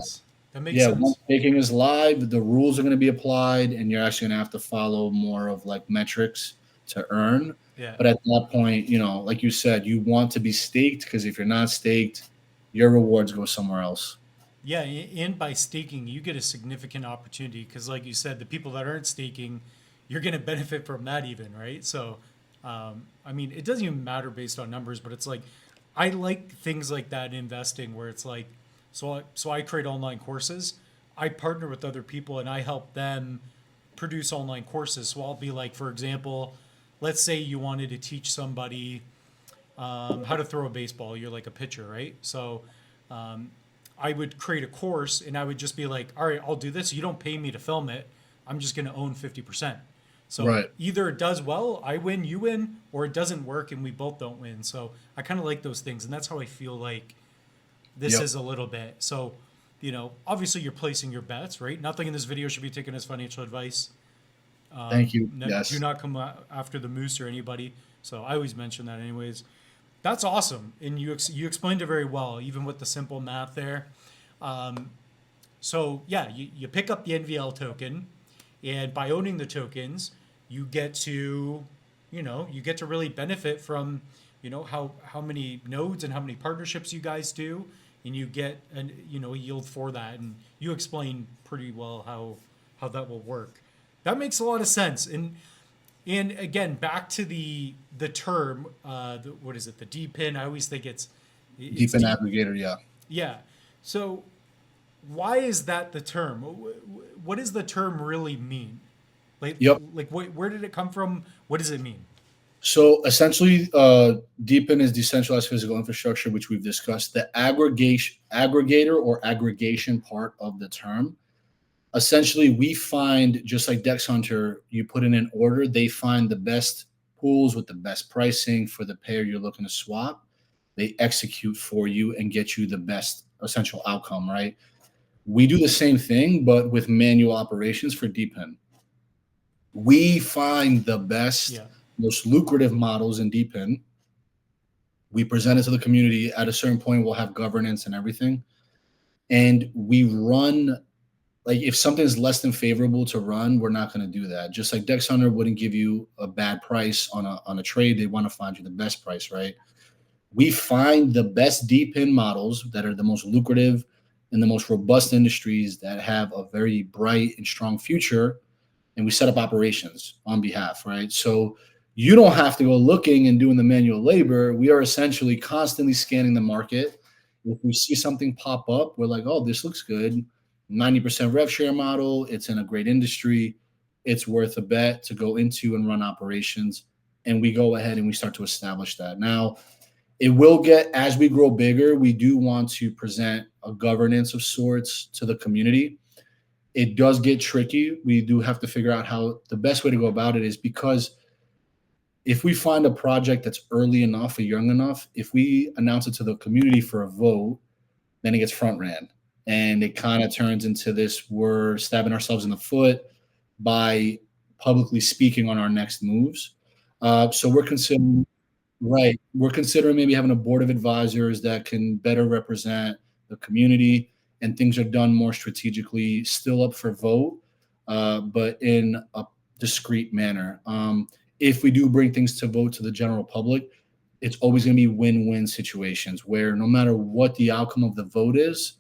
[SPEAKER 2] that makes sense.
[SPEAKER 1] Once staking is live, the rules are going to be applied, and you're actually going to have to follow more of like metrics to earn.
[SPEAKER 2] Yeah.
[SPEAKER 1] But at that point, like you said, you want to be staked, because if you're not staked, your rewards go somewhere else.
[SPEAKER 2] Yeah, and by staking, you get a significant opportunity because, like you said, the people that aren't staking, you're going to benefit from that even, right? So, I mean, it doesn't even matter based on numbers, but it's like, I like things like that in investing where it's like, so I create online courses. I partner with other people and I help them produce online courses. So I'll be like, for example, let's say you wanted to teach somebody how to throw a baseball. You're like a pitcher, right? So I would create a course and I would just be like, all right, I'll do this. You don't pay me to film it. I'm just going to own 50%. So either it does well, I win, you win, or it doesn't work and we both don't win. So I kind of like those things. And that's how I feel like this is a little bit. So, obviously you're placing your bets, right? Nothing in this video should be taken as financial advice.
[SPEAKER 1] Thank you. Yes.
[SPEAKER 2] Do not come after the moose or anybody. So I always mention that anyways. That's awesome. And you explained it very well, even with the simple math there. So yeah, you pick up the NVL token, and by owning the tokens, you get to really benefit from, how many nodes and how many partnerships you guys do, and you get a yield for that. And you explain pretty well how that will work. That makes a lot of sense. And again, back to the term, what is it? The DePIN. I always think it's
[SPEAKER 1] DePIN Aggregator. Yeah.
[SPEAKER 2] Yeah. So why is that the term? What does the term really mean? Like, where did it come from? What does it mean?
[SPEAKER 1] So essentially, DePIN is decentralized physical infrastructure, which we've discussed. The aggregator or aggregation part of the term. Essentially, we find, just like Dex Hunter, you put in an order, they find the best pools with the best pricing for the pair you're looking to swap. They execute for you and get you the best essential outcome, right? We do the same thing, but with manual operations for DePIN. We find the best, most lucrative models in DePIN. We present it to the community. At a certain point, we'll have governance and everything. And we run, like, if something's less than favorable to run, we're not going to do that. Just like Dex Hunter wouldn't give you a bad price on a trade, they want to find you the best price, right? We find the best DePIN models that are the most lucrative in the most robust industries that have a very bright and strong future, and we set up operations on behalf, right? So you don't have to go looking and doing the manual labor. We are essentially constantly scanning the market. If we see something pop up, we're like, oh, this looks good. 90% rev share model. It's in a great industry. It's worth a bet to go into and run operations. And we go ahead and we start to establish that. Now, it will get, as we grow bigger, we do want to present a governance of sorts to the community. It does get tricky. We do have to figure out how the best way to go about it is, because if we find a project that's early enough or young enough, if we announce it to the community for a vote, then it gets front ran. And it kind of turns into this, we're stabbing ourselves in the foot by publicly speaking on our next moves. So we're considering, right, we're considering maybe having a board of advisors that can better represent the community, and things are done more strategically, still up for vote, but in a discreet manner. If we do bring things to vote to the general public, it's always going to be win-win situations where no matter what the outcome of the vote is,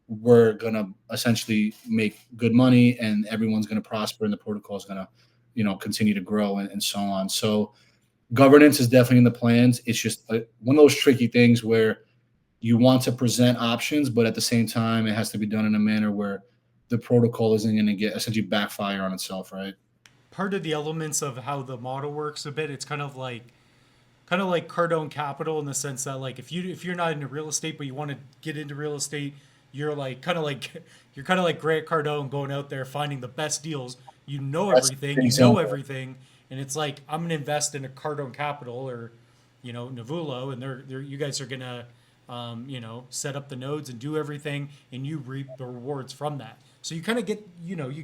[SPEAKER 1] we're going to essentially make good money and everyone's going to prosper and the protocol is going to, continue to grow and so on. So governance is definitely in the plans. It's just one of those tricky things where you want to present options, but at the same time, it has to be done in a manner where the protocol isn't going to get essentially backfire on itself, right?
[SPEAKER 2] Part of the elements of how the model works a bit, it's kind of like Cardone Capital, in the sense that, like, if you're not into real estate but you want to get into real estate, you're kind of like Grant Cardone, going out there finding the best deals.
[SPEAKER 1] That's
[SPEAKER 2] Everything,
[SPEAKER 1] an
[SPEAKER 2] you know
[SPEAKER 1] example.
[SPEAKER 2] everything, and it's like, I'm gonna invest in a Cardone Capital, or Nuvola, and they're you guys are gonna set up the nodes and do everything, and you reap the rewards from that. So you kind of get you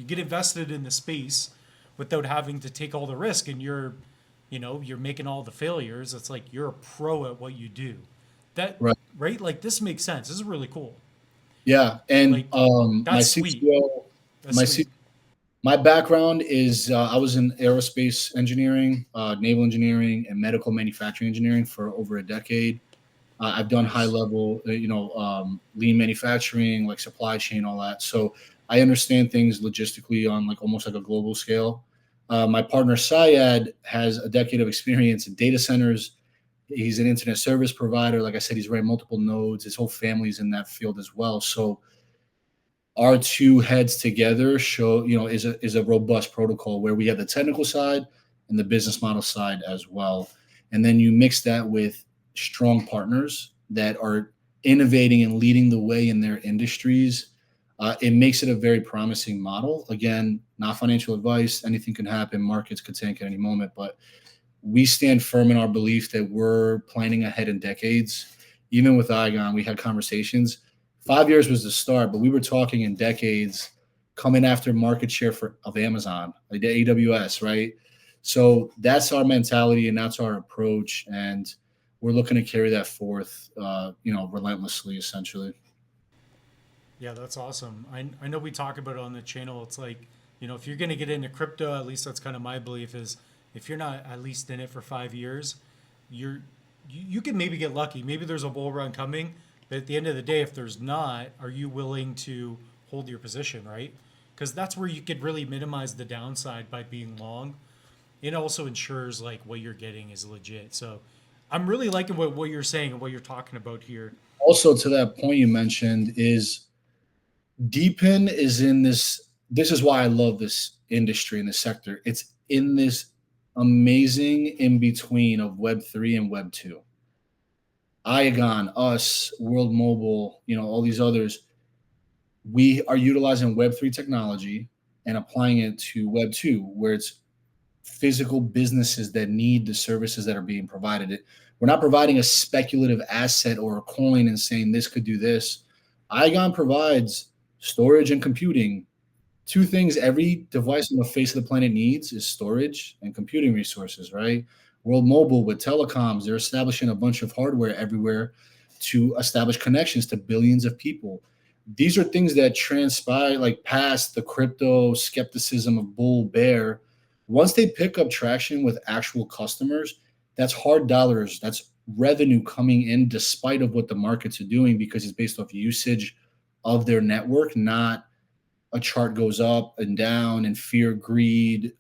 [SPEAKER 2] get invested in the space without having to take all the risk, and you're making all the failures. It's like you're a pro at what you do. That
[SPEAKER 1] Right.
[SPEAKER 2] right? Like, this makes sense. This is really cool.
[SPEAKER 1] Yeah. And
[SPEAKER 2] Like,
[SPEAKER 1] my
[SPEAKER 2] that's sweet.
[SPEAKER 1] CTO,
[SPEAKER 2] That's
[SPEAKER 1] my
[SPEAKER 2] sweet.
[SPEAKER 1] my background is I was in aerospace engineering, naval engineering, and medical manufacturing engineering for over a decade. I've done high
[SPEAKER 2] Nice.
[SPEAKER 1] level, lean manufacturing, like supply chain, all that. So I understand things logistically on like almost like a global scale. My partner Syed has a decade of experience in data centers. He's an internet service provider. Like I said, he's ran multiple nodes. His whole family's in that field as well. So our two heads together show, is a robust protocol where we have the technical side and the business model side as well. And then you mix that with strong partners that are innovating and leading the way in their industries. It makes it a very promising model. Again, not financial advice. Anything can happen. Markets could tank at any moment, but we stand firm in our belief that we're planning ahead in decades. Even with Igon, we had conversations. 5 years was the start, but we were talking in decades, coming after market share of Amazon, like the AWS, right? So that's our mentality and that's our approach, and we're looking to carry that forth, relentlessly, essentially.
[SPEAKER 2] Yeah, that's awesome. I know we talk about it on the channel. It's like, if you're going to get into crypto, at least that's kind of my belief, is if you're not at least in it for 5 years, you can maybe get lucky. Maybe there's a bull run coming, but at the end of the day, if there's not, are you willing to hold your position, right? Because that's where you could really minimize the downside by being long. It also ensures like what you're getting is legit. So I'm really liking what you're saying and what you're talking about here.
[SPEAKER 1] Also, to that point you mentioned, is DePIN is in this. This is why I love this industry and this sector. It's in this amazing in between of Web3 and Web2. Iagon, us, World Mobile, all these others, we are utilizing Web3 technology and applying it to Web2, where it's physical businesses that need the services that are being provided. We're not providing a speculative asset or a coin and saying this could do this. Iagon provides storage and computing. Two things every device on the face of the planet needs is storage and computing resources, right? World Mobile with telecoms, they're establishing a bunch of hardware everywhere to establish connections to billions of people. These are things that transpire like past the crypto skepticism of bull bear. Once they pick up traction with actual customers, that's hard dollars. That's revenue coming in despite of what the markets are doing, because it's based off usage of their network, not a chart goes up and down and fear, greed,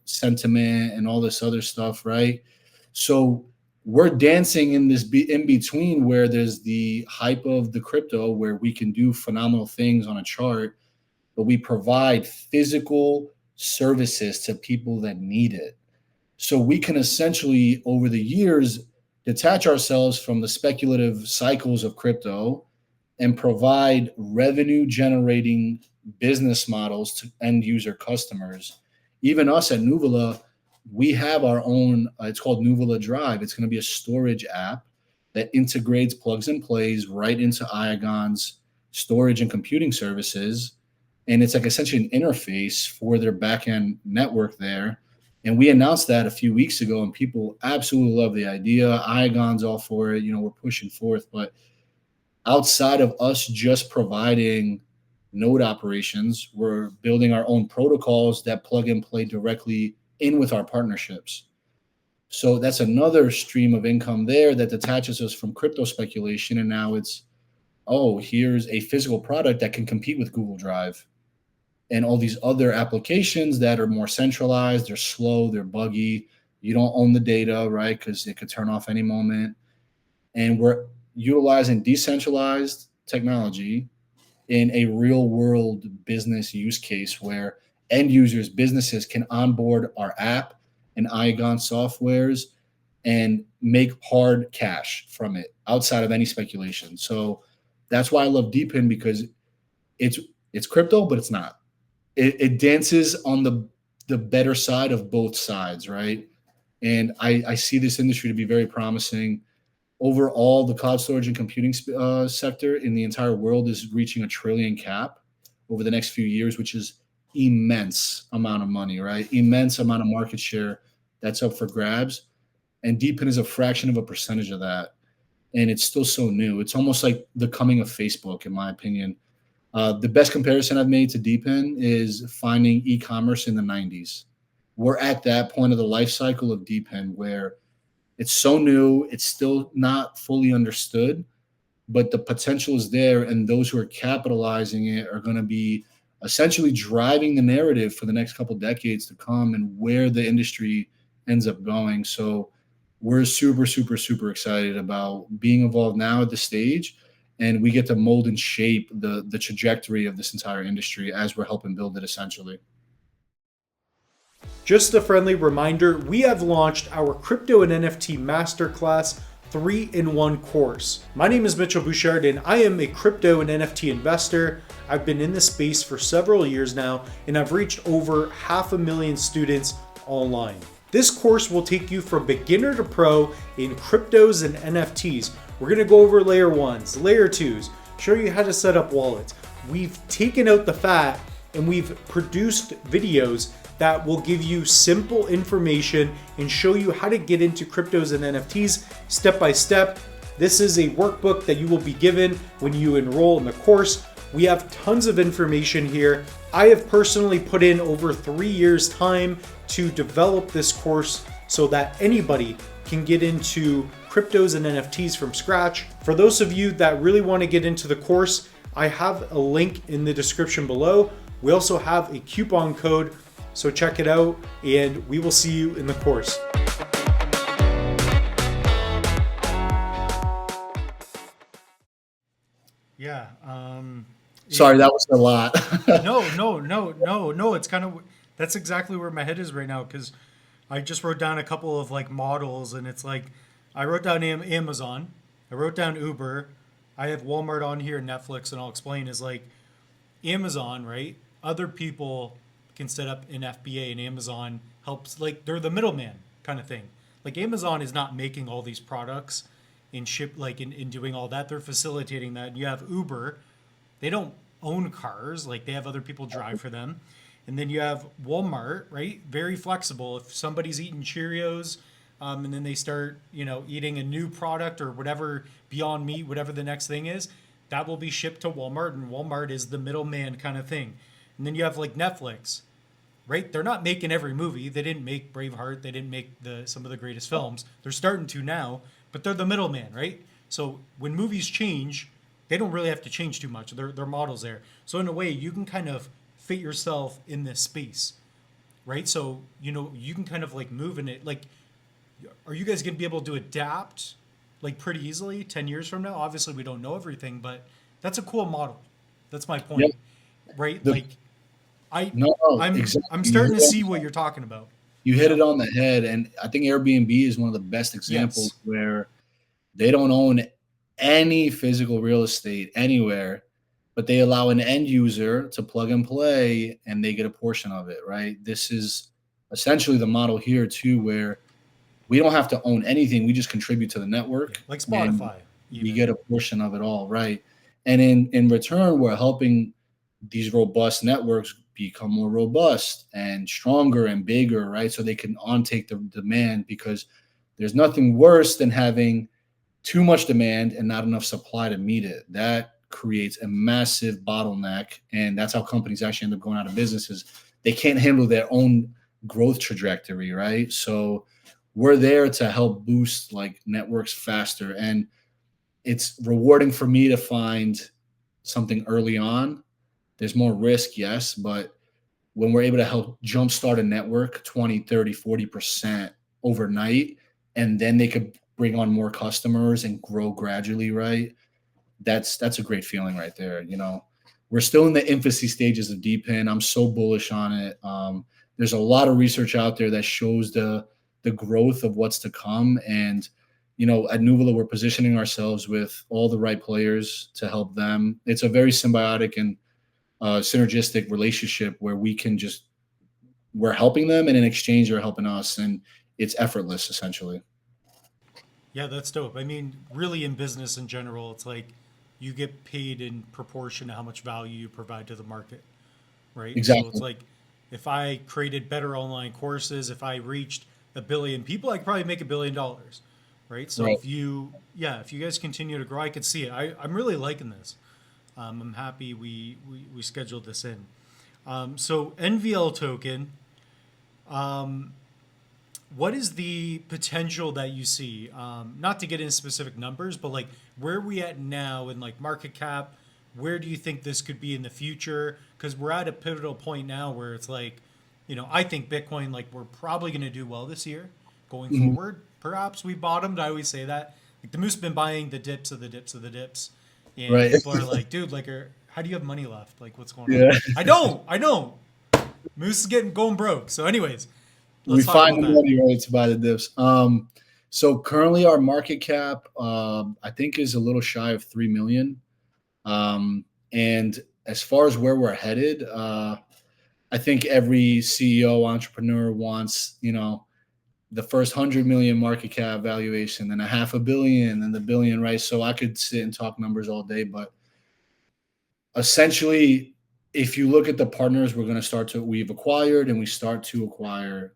[SPEAKER 1] sentiment, and all this other stuff, right? So we're dancing in this in between where there's the hype of the crypto where we can do phenomenal things on a chart, but we provide physical services to people that need it. So we can essentially, over the years, detach ourselves from the speculative cycles of crypto and provide revenue generating business models to end user customers. Even us at Nuvola, we have our own, it's called Nuvola Drive. It's going to be a storage app that integrates, plugs and plays right into Iagon's storage and computing services. And it's like essentially an interface for their backend network there. And we announced that a few weeks ago, and people absolutely love the idea. Iagon's all for it. We're pushing forth. But outside of us just providing node operations, we're building our own protocols that plug and play directly in with our partnerships. So that's another stream of income there that detaches us from crypto speculation. And now it's, here's a physical product that can compete with Google Drive and all these other applications that are more centralized. They're slow, they're buggy. You don't own the data, right? Because it could turn off any moment. And we're utilizing decentralized technology in a real world business use case where end users, businesses can onboard our app and Iagon softwares and make hard cash from it outside of any speculation. So that's why I love DePIN, because it's crypto, but it's not. It dances on the better side of both sides, right? And I see this industry to be very promising. Overall, the cloud storage and computing sector in the entire world is reaching $1 trillion cap over the next few years, which is immense amount of money, right? Immense amount of market share that's up for grabs. And DePIN is a fraction of a percentage of that. And it's still so new. It's almost like the coming of Facebook, in my opinion. The best comparison I've made to DePIN is finding e-commerce in the 90s. We're at that point of the life cycle of DePIN where it's so new, it's still not fully understood, but the potential is there, and those who are capitalizing it are going to be essentially driving the narrative for the next couple of decades to come and where the industry ends up going. So we're super, super, super excited about being involved now at the stage, and we get to mold and shape the trajectory of this entire industry as we're helping build it essentially.
[SPEAKER 2] Just a friendly reminder, we have launched our Crypto and NFT Masterclass 3-in-1 course. My name is Mitchell Bouchard and I am a crypto and NFT investor. I've been in this space for several years now and I've reached over 500,000 students online. This course will take you from beginner to pro in cryptos and NFTs. We're gonna go over layer 1s, layer 2s, show you how to set up wallets. We've taken out the fat and we've produced videos that will give you simple information and show you how to get into cryptos and NFTs step by step. This is a workbook that you will be given when you enroll in the course. We have tons of information here. I have personally put in over 3 years' time to develop this course so that anybody can get into cryptos and NFTs from scratch. For those of you that really want to get into the course, I have a link in the description below. We also have a coupon code, so check it out and we will see you in the course. Yeah.
[SPEAKER 1] Sorry, that was a lot.
[SPEAKER 2] No. It's kind of, that's exactly where my head is right now. Cause I just wrote down a couple of like models, and it's like I wrote down Amazon, I wrote down Uber, I have Walmart on here, Netflix, and I'll explain is like Amazon, right? Other people can set up an FBA, and Amazon helps, like, they're the middleman kind of thing. Like, Amazon is not making all these products and ship, like, in doing all that. They're facilitating that. And you have Uber, they don't own cars, like, they have other people drive for them. And then you have Walmart, right? Very flexible. If somebody's eating Cheerios, and then they start, eating a new product or whatever, Beyond Meat, whatever the next thing is, that will be shipped to Walmart, and Walmart is the middleman kind of thing. And then you have like Netflix, right? They're not making every movie. They didn't make Braveheart. They didn't make some of the greatest films. They're starting to now, but they're the middleman, right? So when movies change, they don't really have to change too much. Their models there. So in a way, you can kind of fit yourself in this space, right? So you can kind of like move in it. Like, are you guys going to be able to adapt like pretty easily 10 years from now? Obviously, we don't know everything, but that's a cool model. That's my point,
[SPEAKER 1] Yep.
[SPEAKER 2] right?
[SPEAKER 1] The,
[SPEAKER 2] Like I
[SPEAKER 1] no,
[SPEAKER 2] I'm
[SPEAKER 1] exactly.
[SPEAKER 2] starting to see what you're talking about.
[SPEAKER 1] You hit it on the head, and I think Airbnb is one of the best examples
[SPEAKER 2] Yes.
[SPEAKER 1] where they don't own any physical real estate anywhere, but they allow an end user to plug and play, and they get a portion of it, right? This is essentially the model here too, where we don't have to own anything. We just contribute to the
[SPEAKER 2] Yeah.
[SPEAKER 1] network,
[SPEAKER 2] Like
[SPEAKER 1] and
[SPEAKER 2] Spotify,
[SPEAKER 1] we
[SPEAKER 2] even.
[SPEAKER 1] get a portion of it all, right? And in return, we're helping these robust networks become more robust and stronger and bigger, right? So they can take the demand, because there's nothing worse than having too much demand and not enough supply to meet it. That creates a massive bottleneck, and that's how companies actually end up going out of businesses. They can't handle their own growth trajectory, right? So we're there to help boost like networks faster, and it's rewarding for me to find something early on. There's more risk, yes, but when we're able to help jumpstart a network 20, 30, 40% overnight, and then they could bring on more customers and grow gradually, right? That's a great feeling right there. We're still in the infancy stages of DePIN. I'm so bullish on it. There's a lot of research out there that shows the growth of what's to come, and at Nuvola, we're positioning ourselves with all the right players to help them. It's a very symbiotic and synergistic relationship where we're helping them, and in exchange they're helping us, and it's effortless essentially.
[SPEAKER 2] Yeah, that's dope. I mean, really, in business in general, it's like you get paid in proportion to how much value you provide to the market, right? So it's
[SPEAKER 1] Exactly.
[SPEAKER 2] like if I created better online courses, if I reached a billion people, I could probably make $1 billion, right? So
[SPEAKER 1] Right.
[SPEAKER 2] if you guys continue to grow, I could see it. I'm really liking this. I'm happy we scheduled this in. So NVL token, what is the potential that you see? Not to get into specific numbers, but like where are we at now in like market cap? Where do you think this could be in the future? Because we're at a pivotal point now where it's like, I think Bitcoin, like we're probably going to do well this year going
[SPEAKER 1] Mhm.
[SPEAKER 2] forward. Perhaps we bottomed. I always say that. Like the moose been buying the dips of the dips of the dips, and
[SPEAKER 1] Right.
[SPEAKER 2] people are like, dude, like, how do you have money left? Like, what's going on?
[SPEAKER 1] Yeah.
[SPEAKER 2] I don't. I don't. Moose is getting going broke. So, anyways,
[SPEAKER 1] We
[SPEAKER 2] let's talk
[SPEAKER 1] find
[SPEAKER 2] about
[SPEAKER 1] the
[SPEAKER 2] that.
[SPEAKER 1] money, right, to buy the dips. So currently our market cap, I think, is a little shy of 3 million. And as far as where we're headed, I think every CEO entrepreneur wants, the first 100 million market cap valuation, then a half a billion, and the billion, right? So I could sit and talk numbers all day, but essentially, if you look at the partners we've acquired and we start to acquire,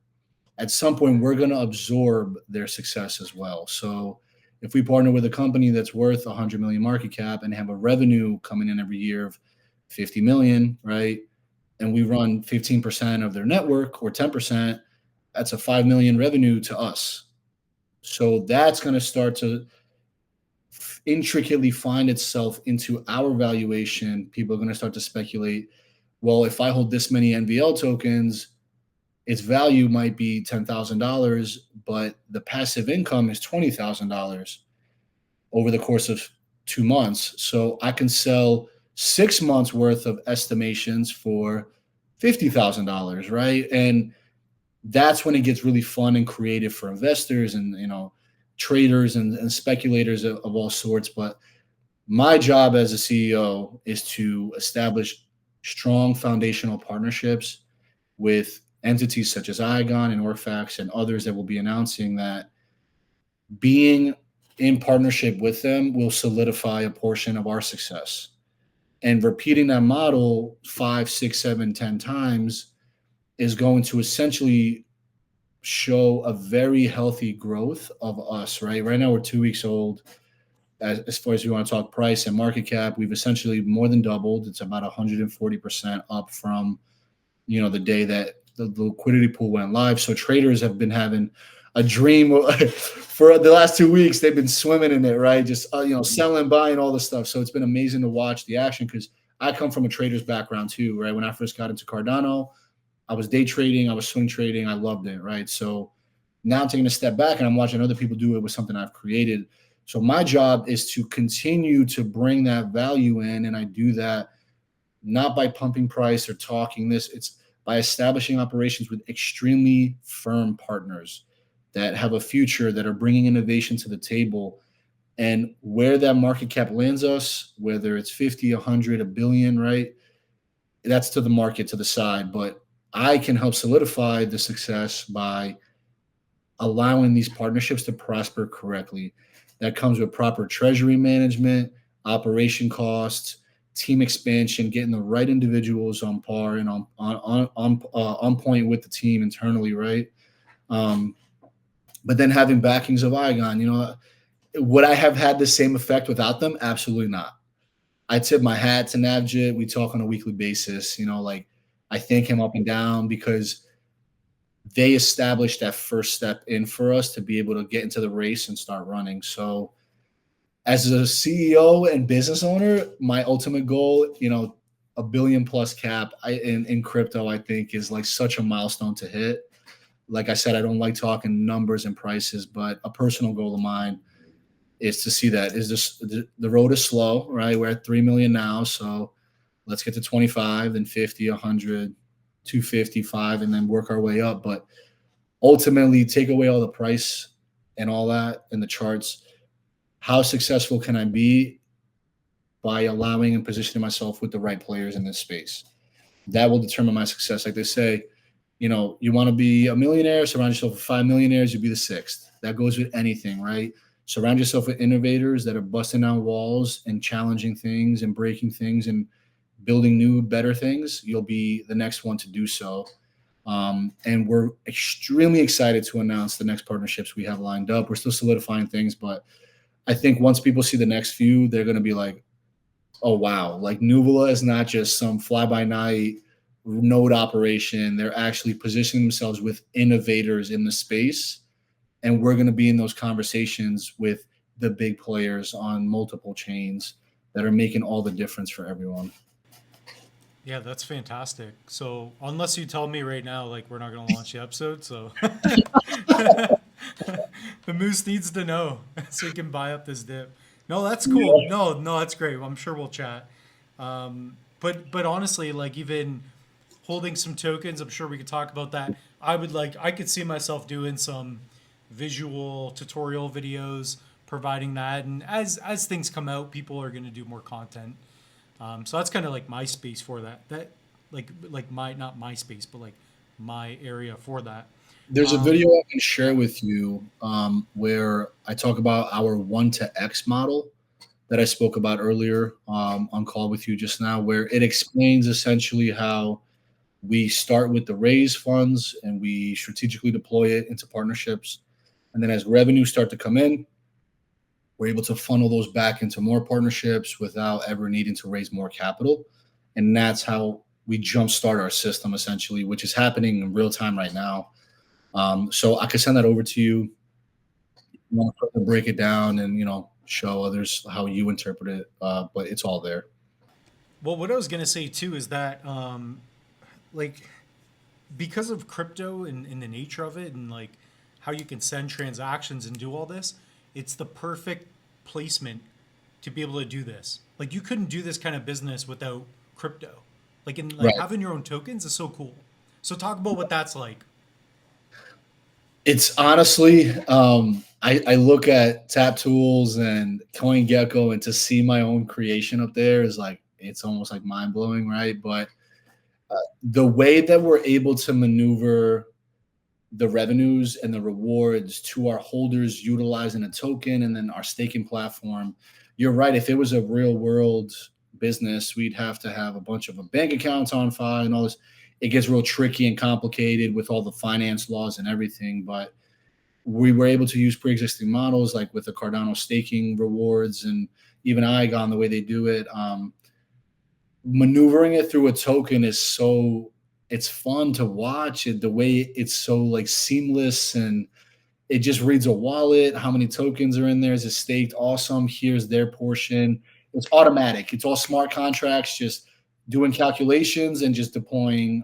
[SPEAKER 1] at some point we're going to absorb their success as well. So if we partner with a company that's worth 100 million market cap and have a revenue coming in every year of 50 million, right? And we run 15% of their network or 10%, that's a 5 million revenue to us. So that's going to start to intricately find itself into our valuation. People are going to start to speculate, well, if I hold this many NVL tokens, its value might be $10,000, but the passive income is $20,000 over the course of 2 months. So I can sell 6 months worth of estimations for $50,000, right? And that's when it gets really fun and creative for investors and, traders and speculators of all sorts. But my job as a CEO is to establish strong foundational partnerships with entities such as Igon and Orfax and others that will be announcing, that being in partnership with them will solidify a portion of our success. And repeating that model 5, 6, 7, 10 times is going to essentially show a very healthy growth of us, right? Right now we're 2 weeks old. As far as we want to talk price and market cap, we've essentially more than doubled. It's about 140% up from, the day that the liquidity pool went live. So traders have been having a dream for the last 2 weeks. They've been swimming in it, right? Just, selling, buying, all this stuff. So it's been amazing to watch the action, because I come from a trader's background too, right? When I first got into Cardano, I was day trading, I was swing trading. I loved it, right? So now I'm taking a step back and I'm watching other people do it with something I've created. So my job is to continue to bring that value in. And I do that not by pumping price or talking this. It's by establishing operations with extremely firm partners that have a future, that are bringing innovation to the table. And where that market cap lands us, whether it's 50, 100, a billion, right? That's to the market, to the side. But I can help solidify the success by allowing these partnerships to prosper correctly. That comes with proper treasury management, operation costs, team expansion, getting the right individuals on par and on point with the team internally, right? But then having backings of Igon, would I have had the same effect without them? Absolutely not. I tip my hat to Navjit. We talk on a weekly basis. Like, I thank him up and down, because they established that first step in for us to be able to get into the race and start running. So as a CEO and business owner, my ultimate goal, a billion plus cap in crypto, I think is like such a milestone to hit. Like I said, I don't like talking numbers and prices, but a personal goal of mine is to see that. Is this, the road is slow, right? We're at 3 million now. So let's get to 25, then 50, 100, 255, and then work our way up. But ultimately, take away all the price and all that and the charts. How successful can I be? By allowing and positioning myself with the right players in this space. That will determine my success. Like they say, you want to be a millionaire, surround yourself with 5 millionaires, you'll be the sixth. That goes with anything, right? Surround yourself with innovators that are busting down walls and challenging things and breaking things and building new, better things. You'll be the next one to do so. And we're extremely excited to announce the next partnerships we have lined up. We're still solidifying things, but I think once people see the next few, they're going to be like, oh, wow, like Nuvola is not just some fly-by-night node operation. They're actually positioning themselves with innovators in the space. And we're going to be in those conversations with the big players on multiple chains that are making all the difference for everyone.
[SPEAKER 2] Yeah, that's fantastic. So unless you tell me right now, like, we're not going to launch the episode, so the moose needs to know so he can buy up this dip. No, that's cool. No, that's great. I'm sure we'll chat. But honestly, like, even holding some tokens, I'm sure we could talk about that. I could see myself doing some visual tutorial videos, providing that, and as things come out, people are going to do more content. So that's kind of like my space for that. Like my, not my space, but like my area for that.
[SPEAKER 1] There's a video I can share with you where I talk about our 1 to X model that I spoke about earlier on call with you just now, where it explains essentially how we start with the raise funds and we strategically deploy it into partnerships. And then as revenues start to come in, we're able to funnel those back into more partnerships without ever needing to raise more capital. And that's how we jumpstart our system, essentially, which is happening in real time right now. So I can send that over to you. You want to break it down and, show others how you interpret it. But it's all there.
[SPEAKER 2] Well, what I was gonna say too is that, like, because of crypto and the nature of it, and like how you can send transactions and do all this, it's the perfect placement to be able to do this. Like, you couldn't do this kind of business without crypto. Like, in like
[SPEAKER 1] Right.
[SPEAKER 2] having your own tokens is so cool. So talk about what that's like.
[SPEAKER 1] It's honestly, I look at Tap Tools and CoinGecko, and to see my own creation up there is like, it's almost like mind blowing, right? But the way that we're able to maneuver the revenues and the rewards to our holders utilizing a token and then our staking platform, you're right. If it was a real world business, we'd have to have a bunch of bank accounts on file and all this. It gets real tricky and complicated with all the finance laws and everything. But we were able to use pre-existing models like with the Cardano staking rewards and even Igon, the way they do it. Maneuvering it through a token is so, it's fun to watch it, the way it's so like seamless, and it just reads a wallet, how many tokens are in there, is it staked, awesome, here's their portion. It's automatic, it's all smart contracts, just doing calculations and just deploying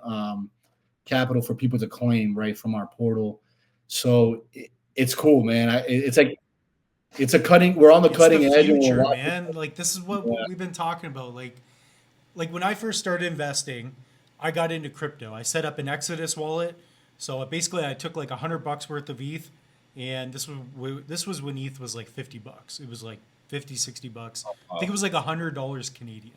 [SPEAKER 1] capital for people to claim right from our portal. So it's cool, man. It's like, it's a cutting, we're on the
[SPEAKER 2] It's the
[SPEAKER 1] cutting edge, and we're
[SPEAKER 2] future,
[SPEAKER 1] watching.
[SPEAKER 2] man. Like this is what
[SPEAKER 1] Yeah.
[SPEAKER 2] we've been talking about. Like when I first started investing, I got into crypto. I set up an Exodus wallet. So basically, I took like $100 worth of ETH, and this was when ETH was like $50. It was like 50, $60. I think it was like $100 Canadian,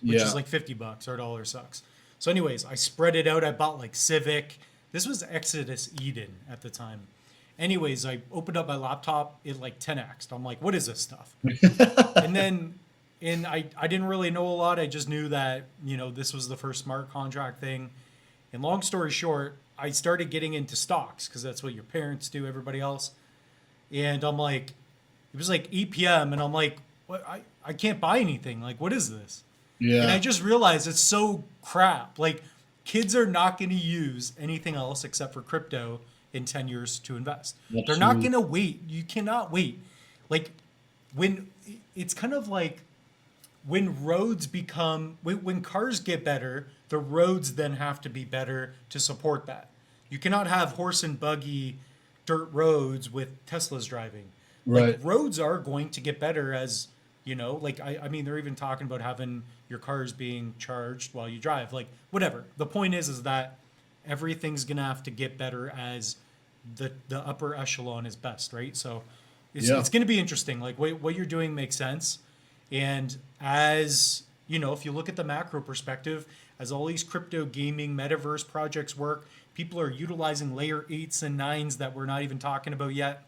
[SPEAKER 2] which
[SPEAKER 1] Yeah.
[SPEAKER 2] is like $50. Our dollar sucks. So, anyways, I spread it out. I bought like Civic. This was Exodus Eden at the time. Anyways, I opened up my laptop. It like 10x'd. I'm like, what is this stuff? And then and I didn't really know a lot. I just knew that, this was the first smart contract thing. And long story short, I started getting into stocks because that's what your parents do, everybody else. And I'm like, it was like 8 p.m. and I'm like, what? I can't buy anything. Like, what is this? And I
[SPEAKER 1] Yeah.
[SPEAKER 2] just realized it's so crap. Like, kids are not going to use anything else except for crypto in 10 years to invest. They're not
[SPEAKER 1] Absolutely.
[SPEAKER 2] going to wait. You cannot wait. Like, when it's kind of like when roads become when cars get better, the roads then have to be better to support that. You cannot have horse and buggy dirt roads with Teslas driving. Like
[SPEAKER 1] Right.
[SPEAKER 2] roads are going to get better as like I mean they're even talking about having your cars being charged while you drive. Like whatever. The point is that everything's gonna have to get better as the upper echelon is best, right? So
[SPEAKER 1] Yeah.
[SPEAKER 2] it's gonna be interesting. Like what you're doing makes sense. And as if you look at the macro perspective, as all these crypto gaming metaverse projects work, people are utilizing layer 8s and 9s that we're not even talking about yet.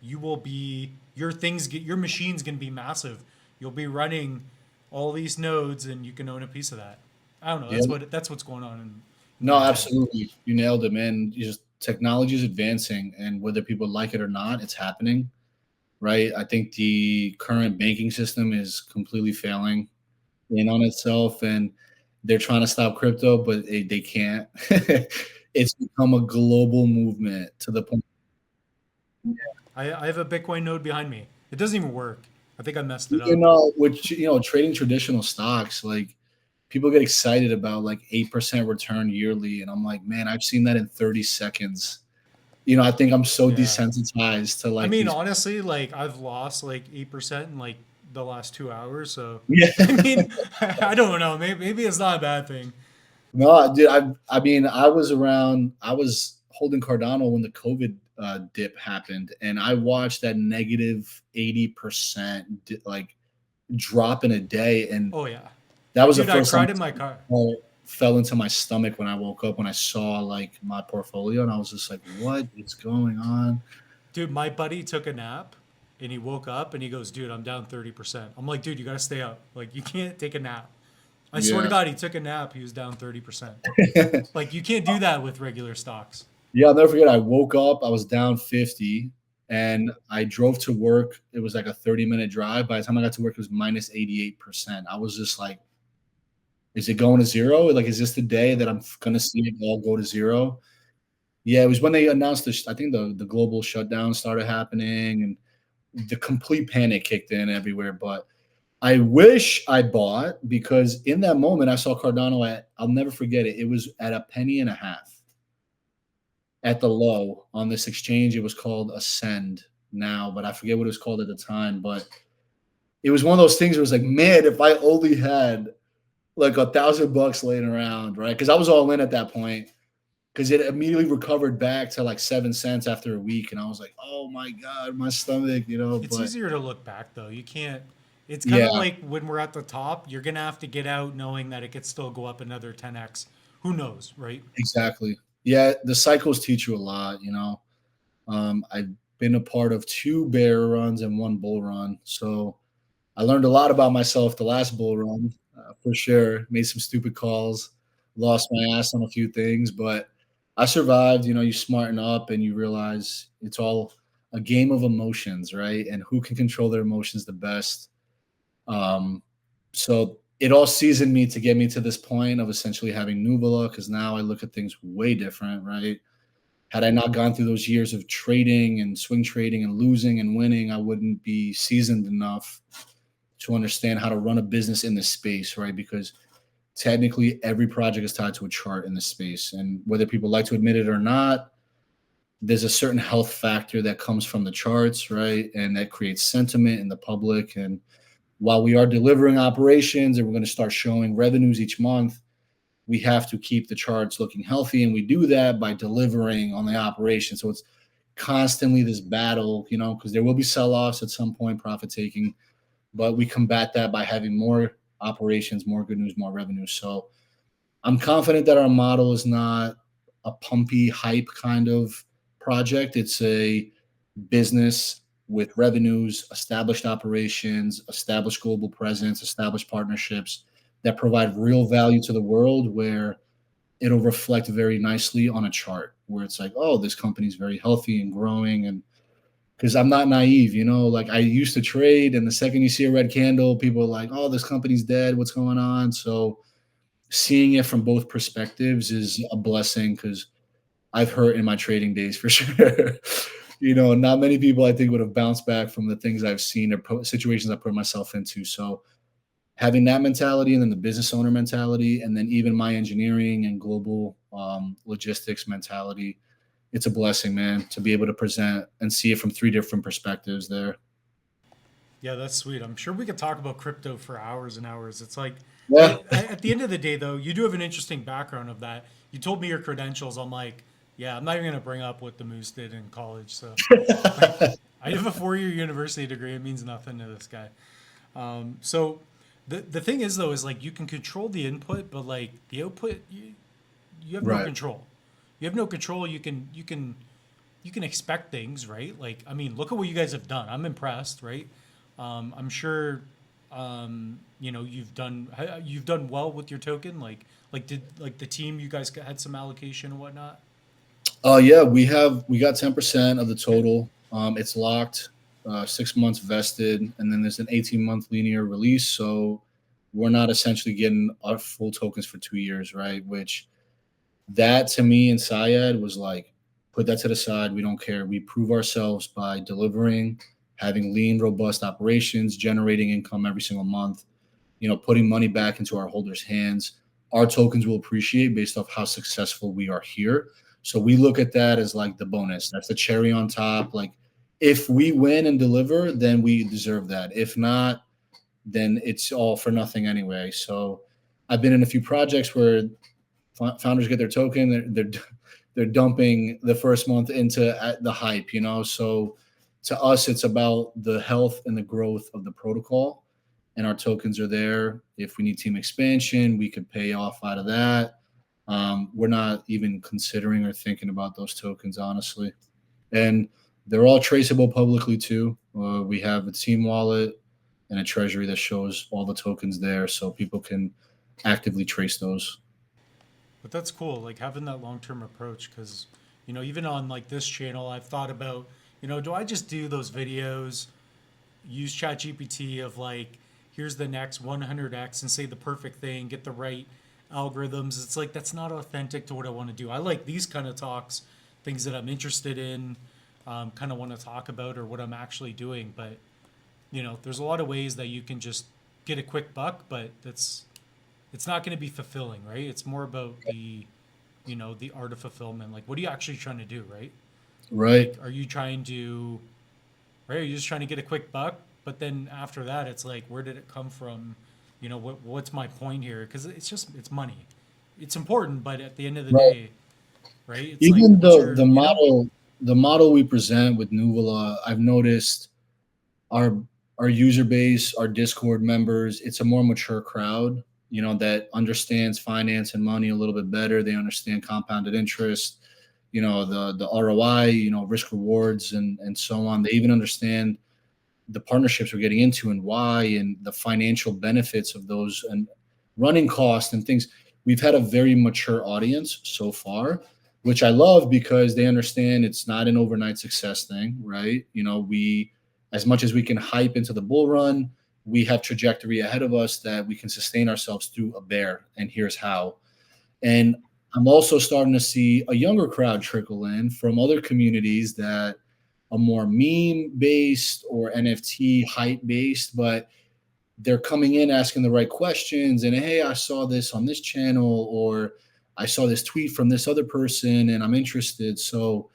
[SPEAKER 2] You will be your machine's going to be massive. You'll be running all these nodes and you can own a piece of that. I don't know.
[SPEAKER 1] Yeah.
[SPEAKER 2] That's what's going on in
[SPEAKER 1] No,
[SPEAKER 2] my head.
[SPEAKER 1] absolutely. You nailed it, man. You just, technology is advancing, and whether people like it or not, it's happening, right? I think the current banking system is completely failing in on itself, and they're trying to stop crypto, but they can't. It's become a global movement to the point.
[SPEAKER 2] I have a Bitcoin node behind me. It doesn't even work. I think I messed it
[SPEAKER 1] You
[SPEAKER 2] up.
[SPEAKER 1] know, which, trading traditional stocks, like people get excited about like 8% return yearly, and I'm like, man, I've seen that in 30 seconds. I think I'm so
[SPEAKER 2] Yeah.
[SPEAKER 1] desensitized to
[SPEAKER 2] I
[SPEAKER 1] like
[SPEAKER 2] mean,
[SPEAKER 1] these.
[SPEAKER 2] honestly, like I've lost like 8% in like the last 2 hours. So,
[SPEAKER 1] Yeah.
[SPEAKER 2] I mean, I don't know. Maybe it's not a bad thing.
[SPEAKER 1] No, dude, I mean, I was around, I was holding Cardano when the COVID dip happened, and I watched that negative 80% like drop in a day. And
[SPEAKER 2] Oh yeah,
[SPEAKER 1] that was the
[SPEAKER 2] dude, I
[SPEAKER 1] first time
[SPEAKER 2] cried in my car.
[SPEAKER 1] it fell into my stomach when I woke up, when I saw like my portfolio, and I was just like, what is going on?
[SPEAKER 2] Dude, my buddy took a nap and he woke up and he goes, dude, I'm down 30%. I'm like, dude, you got to stay up. Like, you can't take a nap. I swear to
[SPEAKER 1] Yeah.
[SPEAKER 2] God, he took a nap. He was down 30%. Like, you can't do that with regular stocks.
[SPEAKER 1] Yeah, I'll never forget. I woke up, I was down 50, and I drove to work. It was like a 30-minute drive. By the time I got to work, it was minus 88%. I was just like, is it going to zero? Like, is this the day that I'm going to see it all go to zero? Yeah, it was when they announced I think the global shutdown started happening, and the complete panic kicked in everywhere. But I wish I bought, because in that moment I saw Cardano at, I'll never forget it. It was at a penny and a half at the low on this exchange. It was called Ascend now, but I forget what it was called at the time. But it was one of those things where it was like, man, if I only had like $1,000 laying around, right? Because I was all in at that point. because it immediately recovered back to like 7 cents after a week, and I was like, oh my god, my stomach, you know.
[SPEAKER 2] It's
[SPEAKER 1] But
[SPEAKER 2] easier to look back though. You can't. It's kind
[SPEAKER 1] yeah,
[SPEAKER 2] of like when we're at the top, you're gonna have to get out knowing that it could still go up another 10x. Who knows, right?
[SPEAKER 1] exactly. Yeah, the cycles teach you a lot, you know. I've been a part of 2 bear runs and 1 bull run, so I learned a lot about myself the last bull run, for sure. Made some stupid calls, lost my ass on a few things, but I survived. You know, you smarten up and you realize it's all a game of emotions, right? And who can control their emotions the best. Um, so it all seasoned me to get me to this point of essentially having Nuvola, because now I look at things way different, right? Had I not gone through those years of trading and swing trading and losing and winning, I wouldn't be seasoned enough to understand how to run a business in this space, right? Because technically every project is tied to a chart in this space. And whether people like to admit it or not, there's a certain health factor that comes from the charts, right? And that creates sentiment in the public. And while we are delivering operations and we're going to start showing revenues each month, we have to keep the charts looking healthy. And we do that by delivering on the operation. So it's constantly this battle, you know, because there will be sell offs at some point, profit taking, but we combat that by having more operations, more good news, more revenue. So I'm confident that our model is not a pumpy hype kind of project. It's a business with revenues, established operations, established global presence, established partnerships that provide real value to the world, where it'll reflect very nicely on a chart where it's like, oh, this company's very healthy and growing. And because I'm not naive, you know, like I used to trade, and the second you see a red candle, people are like, oh, this company's dead. What's going on? So seeing it from both perspectives is a blessing, because I've hurt in my trading days for sure. You know, not many people I think would have bounced back from the things I've seen or situations I put myself into. So having that mentality, and then the business owner mentality, and then even my engineering and global logistics mentality, it's a blessing, man, to be able to present and see it from 3 different perspectives there.
[SPEAKER 2] Yeah, that's sweet. I'm sure we could talk about crypto for hours and hours. It's like,
[SPEAKER 1] Yeah.
[SPEAKER 2] at the end of the day, though, you do have an interesting background of that. You told me your credentials. I'm like, yeah, I'm not even gonna bring up what the Moose did in college. So, like, I have a 4-year university degree. It means nothing to this guy. So, the thing is though, is like you can control the input, but like the output, you have no
[SPEAKER 1] Right.
[SPEAKER 2] control. You have no control. You can expect things, right? Like, I mean, look at what you guys have done. I'm impressed, right? I'm sure, you've done well with your token. Like did like the team, you guys had some allocation and whatnot.
[SPEAKER 1] Oh yeah, we got 10% of the total. It's locked, 6 months vested, and then there's an 18-month linear release. So we're not essentially getting our full tokens for 2 years, right? Which that to me and Syed was like, put that to the side. We don't care. We prove ourselves by delivering, having lean, robust operations, generating income every single month, you know, putting money back into our holders' hands. Our tokens will appreciate based off how successful we are here. So we look at that as like the bonus. That's the cherry on top. Like if we win and deliver, then we deserve that. If not, then it's all for nothing anyway. So I've been in a few projects where founders get their token, they're dumping the first month into the hype, you know. So to us, it's about the health and the growth of the protocol, and our tokens are there. If we need team expansion, we could pay off out of that. We're not even considering or thinking about those tokens, honestly. And they're all traceable publicly too. We have a team wallet and a treasury that shows all the tokens there, so people can actively trace those.
[SPEAKER 2] But that's cool, like having that long term approach, because even on like this channel, I've thought about, do I just do those videos, use ChatGPT of like, here's the next 100x and say the perfect thing, get the right algorithms. It's like that's not authentic to what I want to do. I like these kind of talks, things that I'm interested in, kind of want to talk about or what I'm actually doing. But there's a lot of ways that you can just get a quick buck, but it's not going to be fulfilling, right? It's more about the art of fulfillment. Like, what are you actually trying to do, right?
[SPEAKER 1] Right.
[SPEAKER 2] Like, are you trying to, right? Are you just trying to get a quick buck? But then after that, it's like, where did it come from? What's my point here? Because it's money. It's important, but at the end of the
[SPEAKER 1] Right.
[SPEAKER 2] day, right? It's like,
[SPEAKER 1] Even
[SPEAKER 2] what's
[SPEAKER 1] the
[SPEAKER 2] your, you know?
[SPEAKER 1] the model we present with Nuvola, I've noticed our our user base, our Discord members, it's a more mature crowd, that understands finance and money a little bit better. They understand compounded interest, the ROI, risk rewards and so on. They even understand the partnerships we're getting into and why, and the financial benefits of those and running costs and things. We've had a very mature audience so far, which I love because they understand it's not an overnight success thing, right? We, as much as we can hype into the bull run, we have trajectory ahead of us that we can sustain ourselves through a bear. And here's how. And I'm also starting to see a younger crowd trickle in from other communities that are more meme based or NFT hype based, but they're coming in asking the right questions. And hey, I saw this on this channel, or I saw this tweet from this other person and I'm interested. So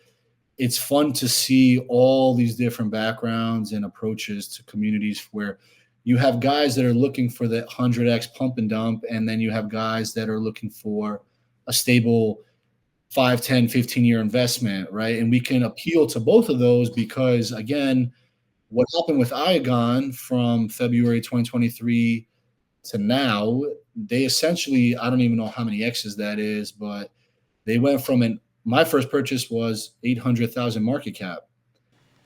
[SPEAKER 1] it's fun to see all these different backgrounds and approaches to communities where you have guys that are looking for the 100x pump and dump, and then you have guys that are looking for a stable 5, 10, 15-year investment, right? And we can appeal to both of those because, again, what happened with Iagon from February 2023 to now, they essentially, I don't even know how many X's that is, but they went from my first purchase was 800,000 market cap,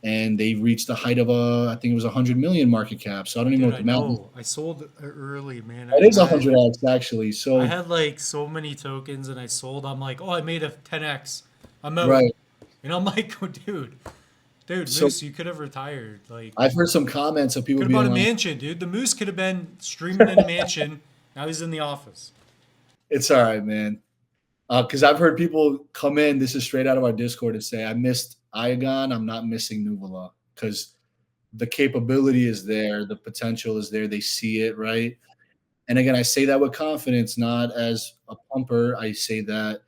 [SPEAKER 1] and they reached the height of I think it was 100 million market cap. So I don't even know
[SPEAKER 2] Dude,
[SPEAKER 1] what
[SPEAKER 2] I
[SPEAKER 1] the math is.
[SPEAKER 2] know. I sold early, man.
[SPEAKER 1] It is 100x actually.
[SPEAKER 2] I
[SPEAKER 1] So,
[SPEAKER 2] had like so many tokens and I sold. I'm like, oh, I made a 10x. I'm out.
[SPEAKER 1] right.
[SPEAKER 2] And I'm like, oh, dude,
[SPEAKER 1] So
[SPEAKER 2] Moose, you could have retired. Like,
[SPEAKER 1] I've heard some comments of people
[SPEAKER 2] could have bought
[SPEAKER 1] being
[SPEAKER 2] a
[SPEAKER 1] like,
[SPEAKER 2] mansion, dude. The Moose could have been streaming in a mansion. Now he's in the office.
[SPEAKER 1] it's all right, man. Because I've heard people come in, this is straight out of our Discord, and say, I missed Iagon, I'm not missing Nuvola. Because the capability is there, the potential is there, they see it, right? And again, I say that with confidence, not as a pumper. I say that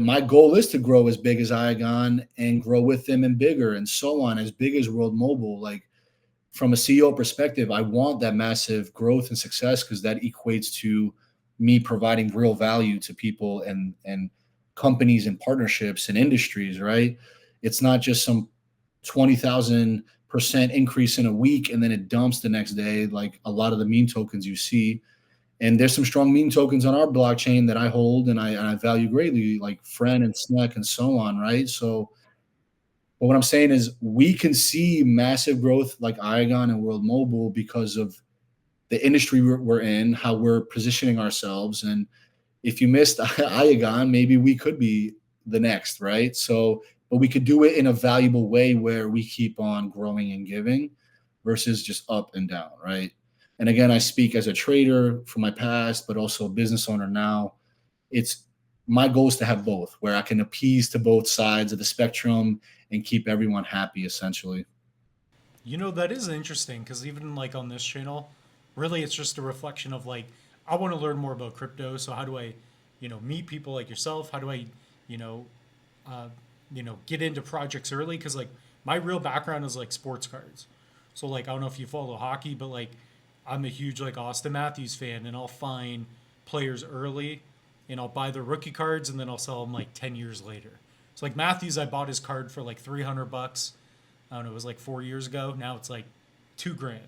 [SPEAKER 1] my goal is to grow as big as Iagon and grow with them and bigger and so on, as big as World Mobile. Like, from a CEO perspective, I want that massive growth and success because that equates to me providing real value to people and companies and partnerships and industries, right? It's not just some 20,000% increase in a week and then it dumps the next day, like a lot of the meme tokens you see. And there's some strong meme tokens on our blockchain that I hold and I value greatly, like Friend and Snack and so on, right? So, but what I'm saying is we can see massive growth like Iagon and World Mobile because of the industry we're in, how we're positioning ourselves. And if you missed Iagon, maybe we could be the next, right? So, but we could do it in a valuable way where we keep on growing and giving versus just up and down, right? And again, I speak as a trader from my past, but also a business owner now. It's my goal is to have both, where I can appease to both sides of the spectrum and keep everyone happy, essentially.
[SPEAKER 2] You know, that is interesting because even like on this channel, really it's just a reflection of like, I want to learn more about crypto. So how do I, meet people like yourself? How do I, you know, uh, get into projects early? Because like my real background is like sports cards. So like I don't know if you follow hockey, but like I'm a huge like Austin Matthews fan, and I'll find players early, and I'll buy their rookie cards, and then I'll sell them like 10 years later. So like Matthews, I bought his card for like $300. I don't know, it was like 4 years ago. Now it's like 2 grand.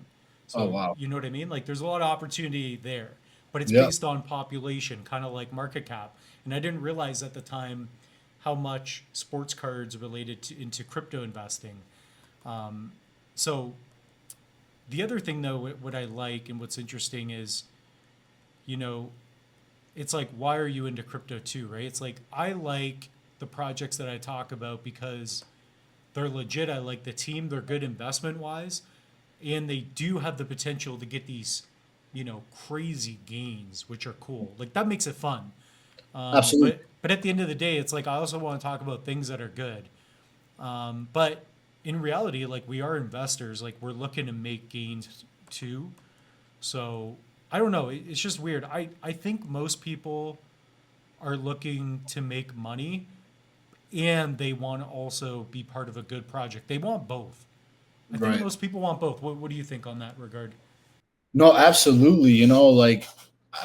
[SPEAKER 1] Oh
[SPEAKER 2] So
[SPEAKER 1] wow.
[SPEAKER 2] you know what I mean? Like there's a lot of opportunity there, but it's
[SPEAKER 1] Yeah.
[SPEAKER 2] based on population, kind of like market cap. And I didn't realize at the time how much sports cards related to into crypto investing. So the other thing though, what I like and what's interesting is, you know, it's like why are you into crypto too, right? It's like I like the projects that I talk about because they're legit. I like the team. They're good investment wise, and they do have the potential to get these, crazy gains, which are cool. Like that makes it fun.
[SPEAKER 1] Absolutely.
[SPEAKER 2] But at the end of the day, it's like I also want to talk about things that are good. But in reality, like we are investors. Like we're looking to make gains too. So I don't know. It's just weird. I think most people are looking to make money and they want to also be part of a good project. They want both. I think
[SPEAKER 1] Right.
[SPEAKER 2] most people want both. What do you think on that regard?
[SPEAKER 1] No, absolutely. Like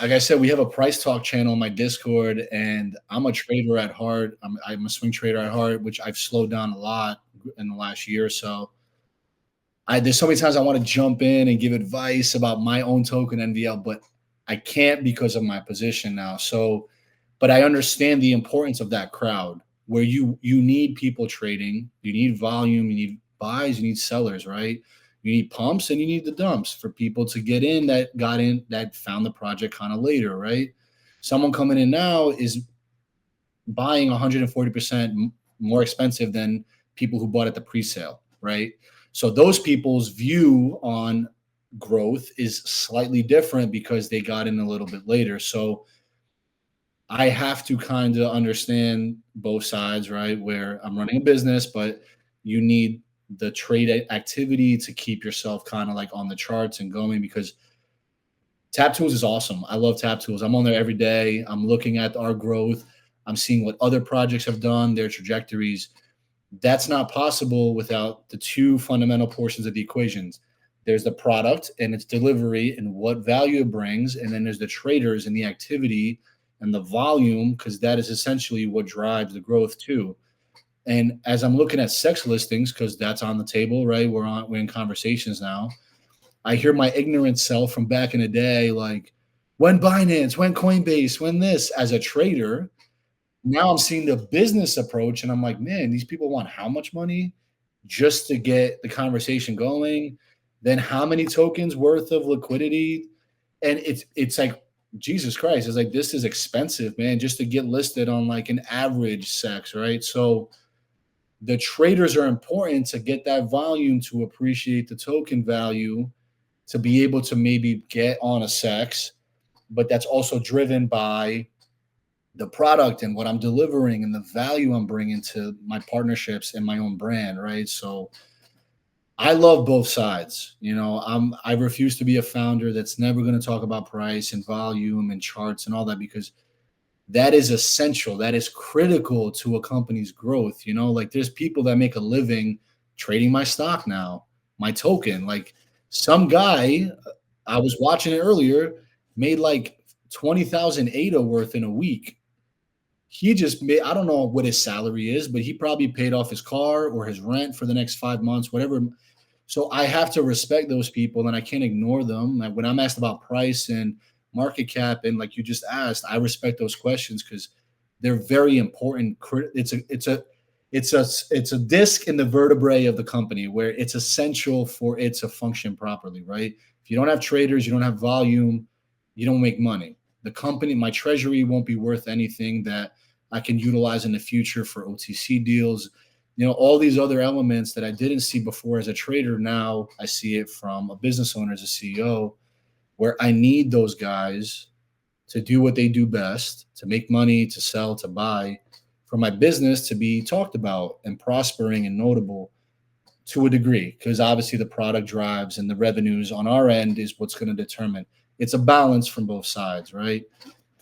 [SPEAKER 1] like I said, we have a price talk channel on my Discord, and I'm a trader at heart. I'm a swing trader at heart, which I've slowed down a lot in the last year or so. There's so many times I want to jump in and give advice about my own token NVL, but I can't because of my position now. So, but I understand the importance of that crowd where you need people trading, you need volume, you need buys, you need sellers, right? You need pumps and you need the dumps for people to get in that found the project kind of later, right? Someone coming in now is buying 140% more expensive than people who bought at the pre-sale, right? So those people's view on growth is slightly different because they got in a little bit later. So I have to kind of understand both sides, right? Where I'm running a business, but you need the trade activity to keep yourself kind of like on the charts and going, because Tap Tools is awesome. I love Tap Tools. I'm on there every day. I'm looking at our growth. I'm seeing what other projects have done, their trajectories. That's not possible without the two fundamental portions of the equations. There's the product and its delivery and what value it brings. And then there's the traders and the activity and the volume, because that is essentially what drives the growth too. And as I'm looking at sex listings, because that's on the table, right? We're in conversations now. I hear my ignorant self from back in the day, like when Binance, when Coinbase, when this, as a trader. Now I'm seeing the business approach, and I'm like, man, these people want how much money just to get the conversation going? Then how many tokens worth of liquidity? And it's like, Jesus Christ, it's like, this is expensive, man, just to get listed on like an average sex, right? So the traders are important to get that volume, to appreciate the token value, to be able to maybe get on a sex, but that's also driven by the product and what I'm delivering and the value I'm bringing to my partnerships and my own brand, right? So I love both sides. I refuse to be a founder that's never going to talk about price and volume and charts and all that, because that is essential. That is critical to a company's growth. Like there's people that make a living trading my stock now, my token. Like some guy, I was watching it earlier, made like 20,000 ADA worth in a week. He just made, I don't know what his salary is, but he probably paid off his car or his rent for the next 5 months, whatever. So I have to respect those people and I can't ignore them. Like when I'm asked about price and market cap, and like you just asked, I respect those questions because they're very important. It's a disc in the vertebrae of the company where it's essential for it to function properly, right? If you don't have traders, you don't have volume, you don't make money. The company, my treasury won't be worth anything that I can utilize in the future for OTC deals. All these other elements that I didn't see before as a trader, now I see it from a business owner as a CEO, where I need those guys to do what they do best, to make money, to sell, to buy, for my business to be talked about and prospering and notable to a degree, because obviously the product drives and the revenues on our end is what's going to determine. It's a balance from both sides, right?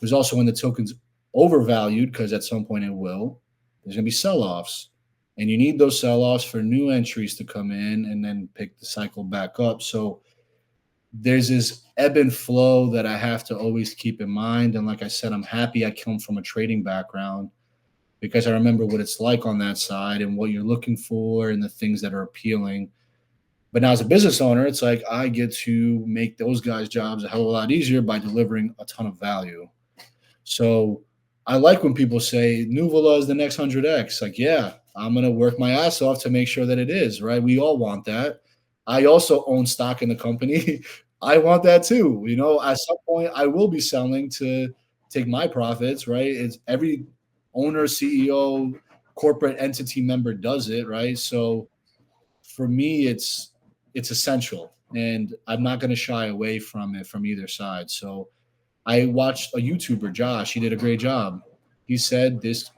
[SPEAKER 1] There's also when the token's overvalued, because at some point it will, there's going to be sell-offs. And you need those sell-offs for new entries to come in and then pick the cycle back up. So there's this ebb and flow that I have to always keep in mind. And like I said, I'm happy I come from a trading background, because I remember what it's like on that side and what you're looking for and the things that are appealing. But now as a business owner, it's like I get to make those guys' jobs a hell of a lot easier by delivering a ton of value. So I like when people say Nuvola is the next 100X. Like, yeah, I'm going to work my ass off to make sure that it is, right? We all want that. I also own stock in the company. I want that too. At some point I will be selling to take my profits, right? It's every owner, CEO, corporate entity member does it, right? So for me, it's essential, and I'm not going to shy away from it from either side. So I watched a YouTuber, Josh. He did a great job. He said this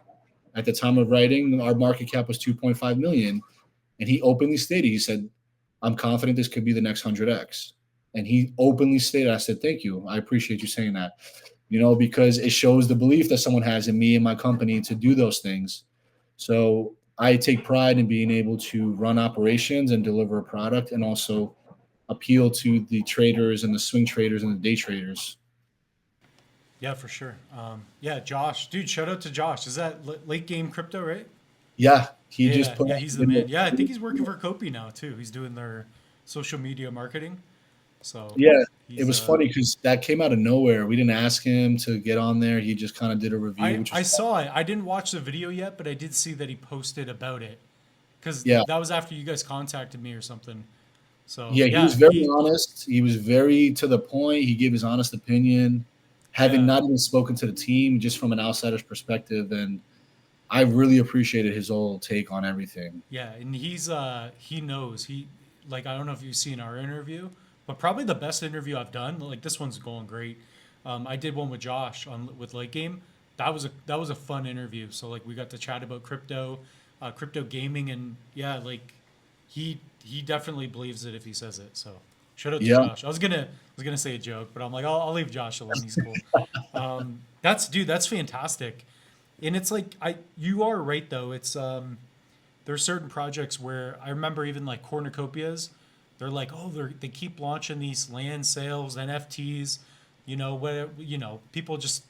[SPEAKER 1] at the time of writing, our market cap was 2.5 million. And he openly stated, he said, I'm confident this could be the next 100X. And he openly stated, I said, thank you. I appreciate you saying that, because it shows the belief that someone has in me and my company to do those things. So I take pride in being able to run operations and deliver a product, and also appeal to the traders and the swing traders and the day traders.
[SPEAKER 2] Yeah, for sure. Yeah, Josh, dude, shout out to Josh. Is that late game crypto, right?
[SPEAKER 1] Yeah, he just
[SPEAKER 2] Yeah,
[SPEAKER 1] put
[SPEAKER 2] yeah,
[SPEAKER 1] out
[SPEAKER 2] he's
[SPEAKER 1] the
[SPEAKER 2] the man.
[SPEAKER 1] video.
[SPEAKER 2] Yeah, I think he's working for Kopi now too. He's doing their social media marketing. So
[SPEAKER 1] Yeah, it
[SPEAKER 2] he's
[SPEAKER 1] was funny because that came out of nowhere. We didn't ask him to get on there. He just kind of did a review, which
[SPEAKER 2] I
[SPEAKER 1] was
[SPEAKER 2] saw it. I didn't watch the video yet, but I did see that he posted about it because
[SPEAKER 1] yeah,
[SPEAKER 2] that was after you guys contacted me or something. So
[SPEAKER 1] yeah. He was
[SPEAKER 2] yeah,
[SPEAKER 1] very honest. He was very to the point. He gave his honest opinion, having
[SPEAKER 2] yeah,
[SPEAKER 1] not even spoken to the team, just from an outsider's perspective, and I really appreciated his whole take on everything.
[SPEAKER 2] yeah, and he knows like I don't know if you've seen our interview, but probably the best interview I've done. Like this one's going great. I did one with Josh on with Late Game. That was a fun interview. So like we got to chat about crypto, crypto gaming, and yeah, like he definitely believes it if he says it. So shout out to
[SPEAKER 1] Yeah,
[SPEAKER 2] Josh. I was gonna say a joke, but I'm like I'll leave Josh alone. He's cool. That's dude. That's fantastic. And it's like you are right though. It's there's certain projects where I remember even like cornucopias, they're like, oh, they keep launching these land sales, NFTs, people just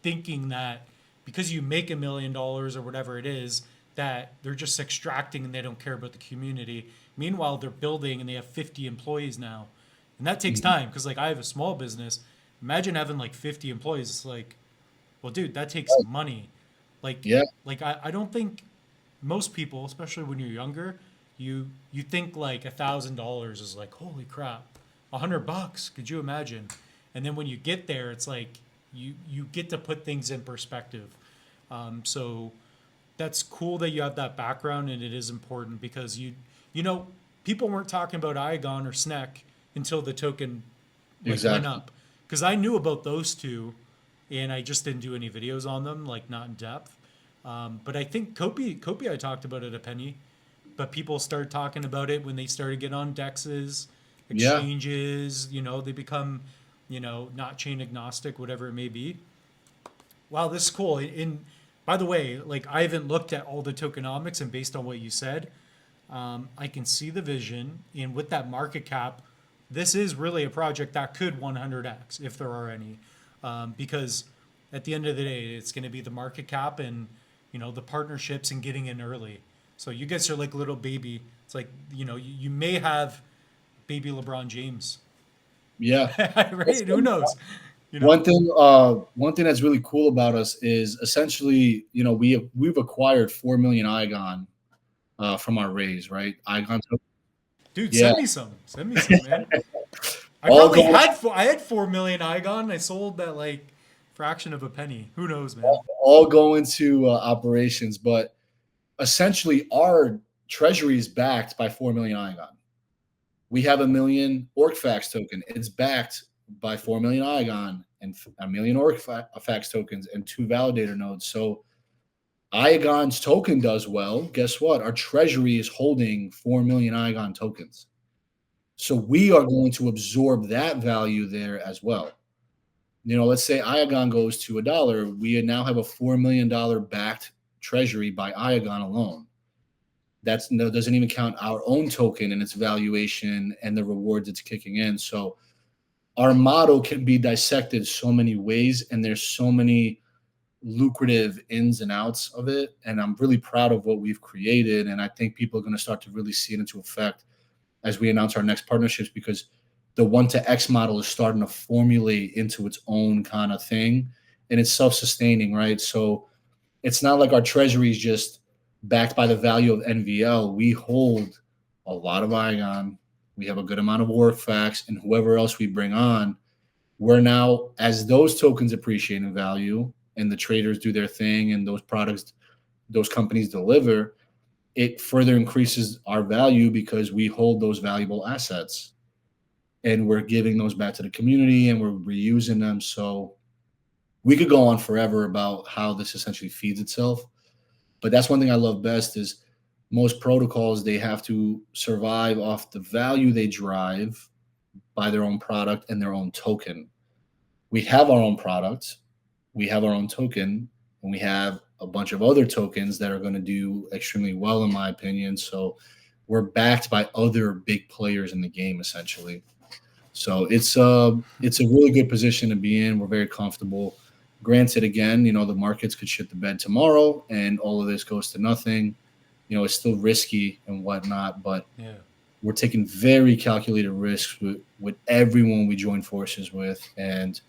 [SPEAKER 2] thinking that because you make $1 million or whatever it is, that they're just extracting and they don't care about the community. Meanwhile, they're building and they have 50 employees now. And that takes
[SPEAKER 1] mhm,
[SPEAKER 2] time because like I have a small business. Imagine having like 50 employees. It's like, well, dude, that takes money. Like,
[SPEAKER 1] yeah,
[SPEAKER 2] I don't think most people, especially when you're younger, you think like $1,000 is like holy crap, $100. Could you imagine? And then when you get there, it's like you get to put things in perspective. So that's cool that you have that background, and it is important because you know people weren't talking about Igon or Snek until the token like went
[SPEAKER 1] exactly.
[SPEAKER 2] up because I knew about those two, and I just didn't do any videos on them, like not in depth. But I think Kopi, I talked about it a penny, but people started talking about it when they started getting on dexes,
[SPEAKER 1] Yeah,
[SPEAKER 2] exchanges. They become, not chain agnostic, whatever it may be. Wow, this is cool. And by the way, like I haven't looked at all the tokenomics, and based on what you said, I can see the vision. And with that market cap, this is really a project that could 100x if there are any, because at the end of the day, it's going to be the market cap and the partnerships and getting in early. So you guys are like little baby. It's like you may have baby LeBron James,
[SPEAKER 1] yeah.
[SPEAKER 2] right? Who knows? You know?
[SPEAKER 1] One thing that's really cool about us is essentially, we've acquired 4 million Igon from our raise, right? Igon,
[SPEAKER 2] Dude,
[SPEAKER 1] yeah,
[SPEAKER 2] send me some. Send me some, man.
[SPEAKER 1] all going
[SPEAKER 2] I had 4 million Igon. I sold that like fraction of a penny. Who knows, man?
[SPEAKER 1] all going to operations, but essentially our treasury is backed by 4 million Igon. We have 1 million OrcFax token. It's backed by 4 million Igon and 1 million OrcFax tokens and 2 validator nodes. So Iagon's token does well. Guess what? Our treasury is holding 4 million Igon tokens. So we are going to absorb that value there as well. Let's say Iagon goes to $1. We now have a $4 million backed treasury by Iagon alone. That's no doesn't even count our own token and its valuation and the rewards it's kicking in. So our model can be dissected so many ways, and there's so many lucrative ins and outs of it. And I'm really proud of what we've created. And I think people are going to start to really see it into effect as we announce our next partnerships because the 1 to X model is starting to formulate into its own kind of thing. And it's self sustaining, right? So it's not like our treasury is just backed by the value of NVL. We hold a lot of Ion. We have a good amount of Warfax, and whoever else we bring on, we're now, as those tokens appreciate in value and the traders do their thing and those products, those companies deliver, it further increases our value because we hold those valuable assets and we're giving those back to the community and we're reusing them. So we could go on forever about how this essentially feeds itself. But that's one thing I love best is most protocols, they have to survive off the value they drive by their own product and their own token. We have our own product, we have our own token, and we have a bunch of other tokens that are going to do extremely well, in my opinion. So we're backed by other big players in the game, essentially. So it's a really good position to be in. We're very comfortable. Granted, again, the markets could shit the bed tomorrow and all of this goes to nothing. It's still risky and whatnot, but
[SPEAKER 2] Yeah.
[SPEAKER 1] we're taking very calculated risks with everyone we join forces with. And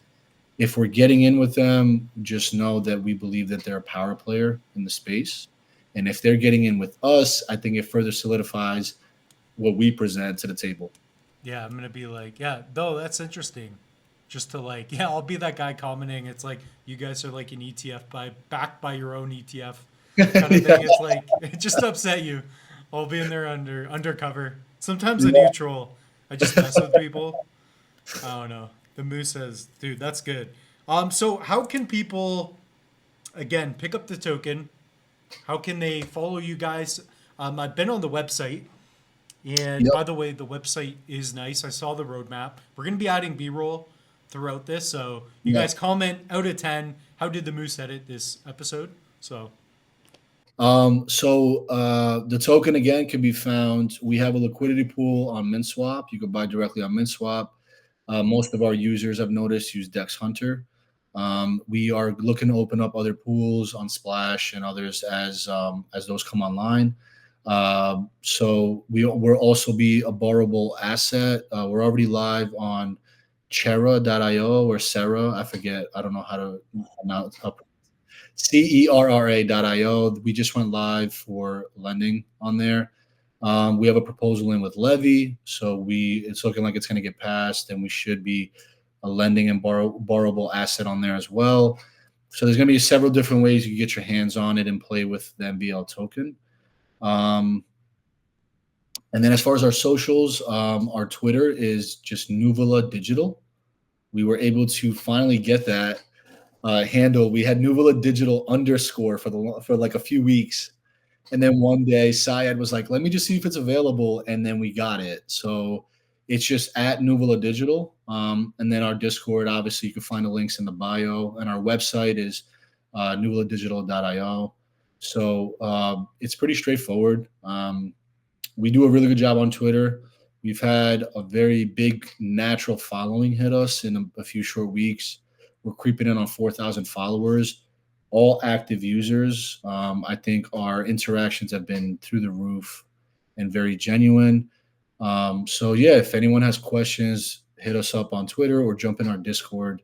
[SPEAKER 1] if we're getting in with them, just know that we believe that they're a power player in the space. And if they're getting in with us, I think it further solidifies what we present to the table.
[SPEAKER 2] Yeah, I'm going to be like, yeah, though that's interesting. Just to like, yeah, I'll be that guy commenting. It's like, you guys are like an ETF backed by your own ETF kind of
[SPEAKER 1] Yeah.
[SPEAKER 2] thing. It's like, it just to upset you. I'll be in there undercover. Sometimes a
[SPEAKER 1] Yeah.
[SPEAKER 2] neutral. I just mess with people. I don't know. The Moose says, dude, that's good. So how can people, again, pick up the token? How can they follow you guys? I've been on the website. And
[SPEAKER 1] Yep.
[SPEAKER 2] by the way, the website is nice. I saw the roadmap. We're going to be adding B-roll throughout this. So you
[SPEAKER 1] Yeah.
[SPEAKER 2] guys comment out of 10. How did the Moose edit this episode? So
[SPEAKER 1] The token again can be found. We have a liquidity pool on MintSwap. You can buy directly on MintSwap. Most of our users, I've noticed, use Dex Hunter. We are looking to open up other pools on Splash and others as those come online. So we'll also be a borrowable asset. We're already live on Cera.io or Cera. I forget. I don't know how to pronounce CERRA.io. We just went live for lending on there. We have a proposal in with Levy, so it's looking like it's going to get passed, and we should be a lending and borrowable asset on there as well. So there's going to be several different ways you can get your hands on it and play with the NVL token. And then as far as our socials, our Twitter is just Nuvola Digital. We were able to finally get that handle. We had Nuvola Digital _ for like a few weeks. And then one day Syed was like, let me just see if it's available. And then we got it. So it's just at Nuvola Digital. And then our Discord, obviously, you can find the links in the bio. And our website is nuvoladigital.io. So it's pretty straightforward. We do a really good job on Twitter. We've had a very big natural following hit us in a few short weeks. We're creeping in on 4,000 followers, all active users. I think our interactions have been through the roof and very genuine. So yeah, if anyone has questions, hit us up on Twitter or jump in our Discord.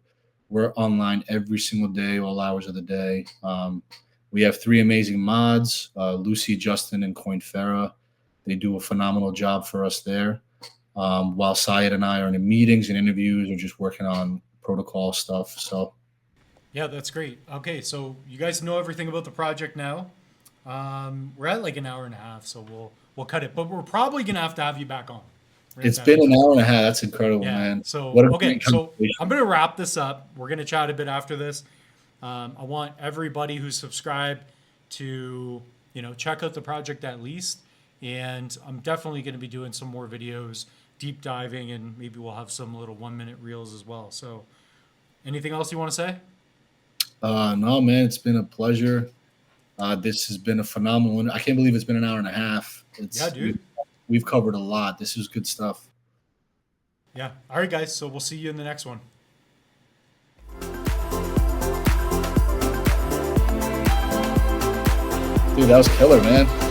[SPEAKER 1] We're online every single day, all hours of the day. We have 3 amazing mods, Lucy, Justin, and Coinfera. They do a phenomenal job for us there. While Syed and I are in meetings and interviews or just working on protocol stuff. So
[SPEAKER 2] yeah, that's great. Okay, so you guys know everything about the project now. We're at like an hour and a half, so we'll cut it. But we're probably gonna have you back on.
[SPEAKER 1] it's been an hour and a half. That's incredible,
[SPEAKER 2] Yeah.
[SPEAKER 1] man.
[SPEAKER 2] So
[SPEAKER 1] What a
[SPEAKER 2] okay,
[SPEAKER 1] great
[SPEAKER 2] so
[SPEAKER 1] conversation.
[SPEAKER 2] I'm gonna wrap this up. We're gonna chat a bit after this. I want everybody who's subscribed to check out the project at least, and I'm definitely gonna be doing some more videos, deep diving, and maybe we'll have some little 1-minute reels as well. So, anything else you want to say?
[SPEAKER 1] No, man, it's been a pleasure. This has been a phenomenal one. I can't believe it's been an hour and a half.
[SPEAKER 2] Yeah, dude.
[SPEAKER 1] We've covered a lot. This is good stuff.
[SPEAKER 2] Yeah. All right, guys. So we'll see you in the next one.
[SPEAKER 1] Dude, that was killer, man.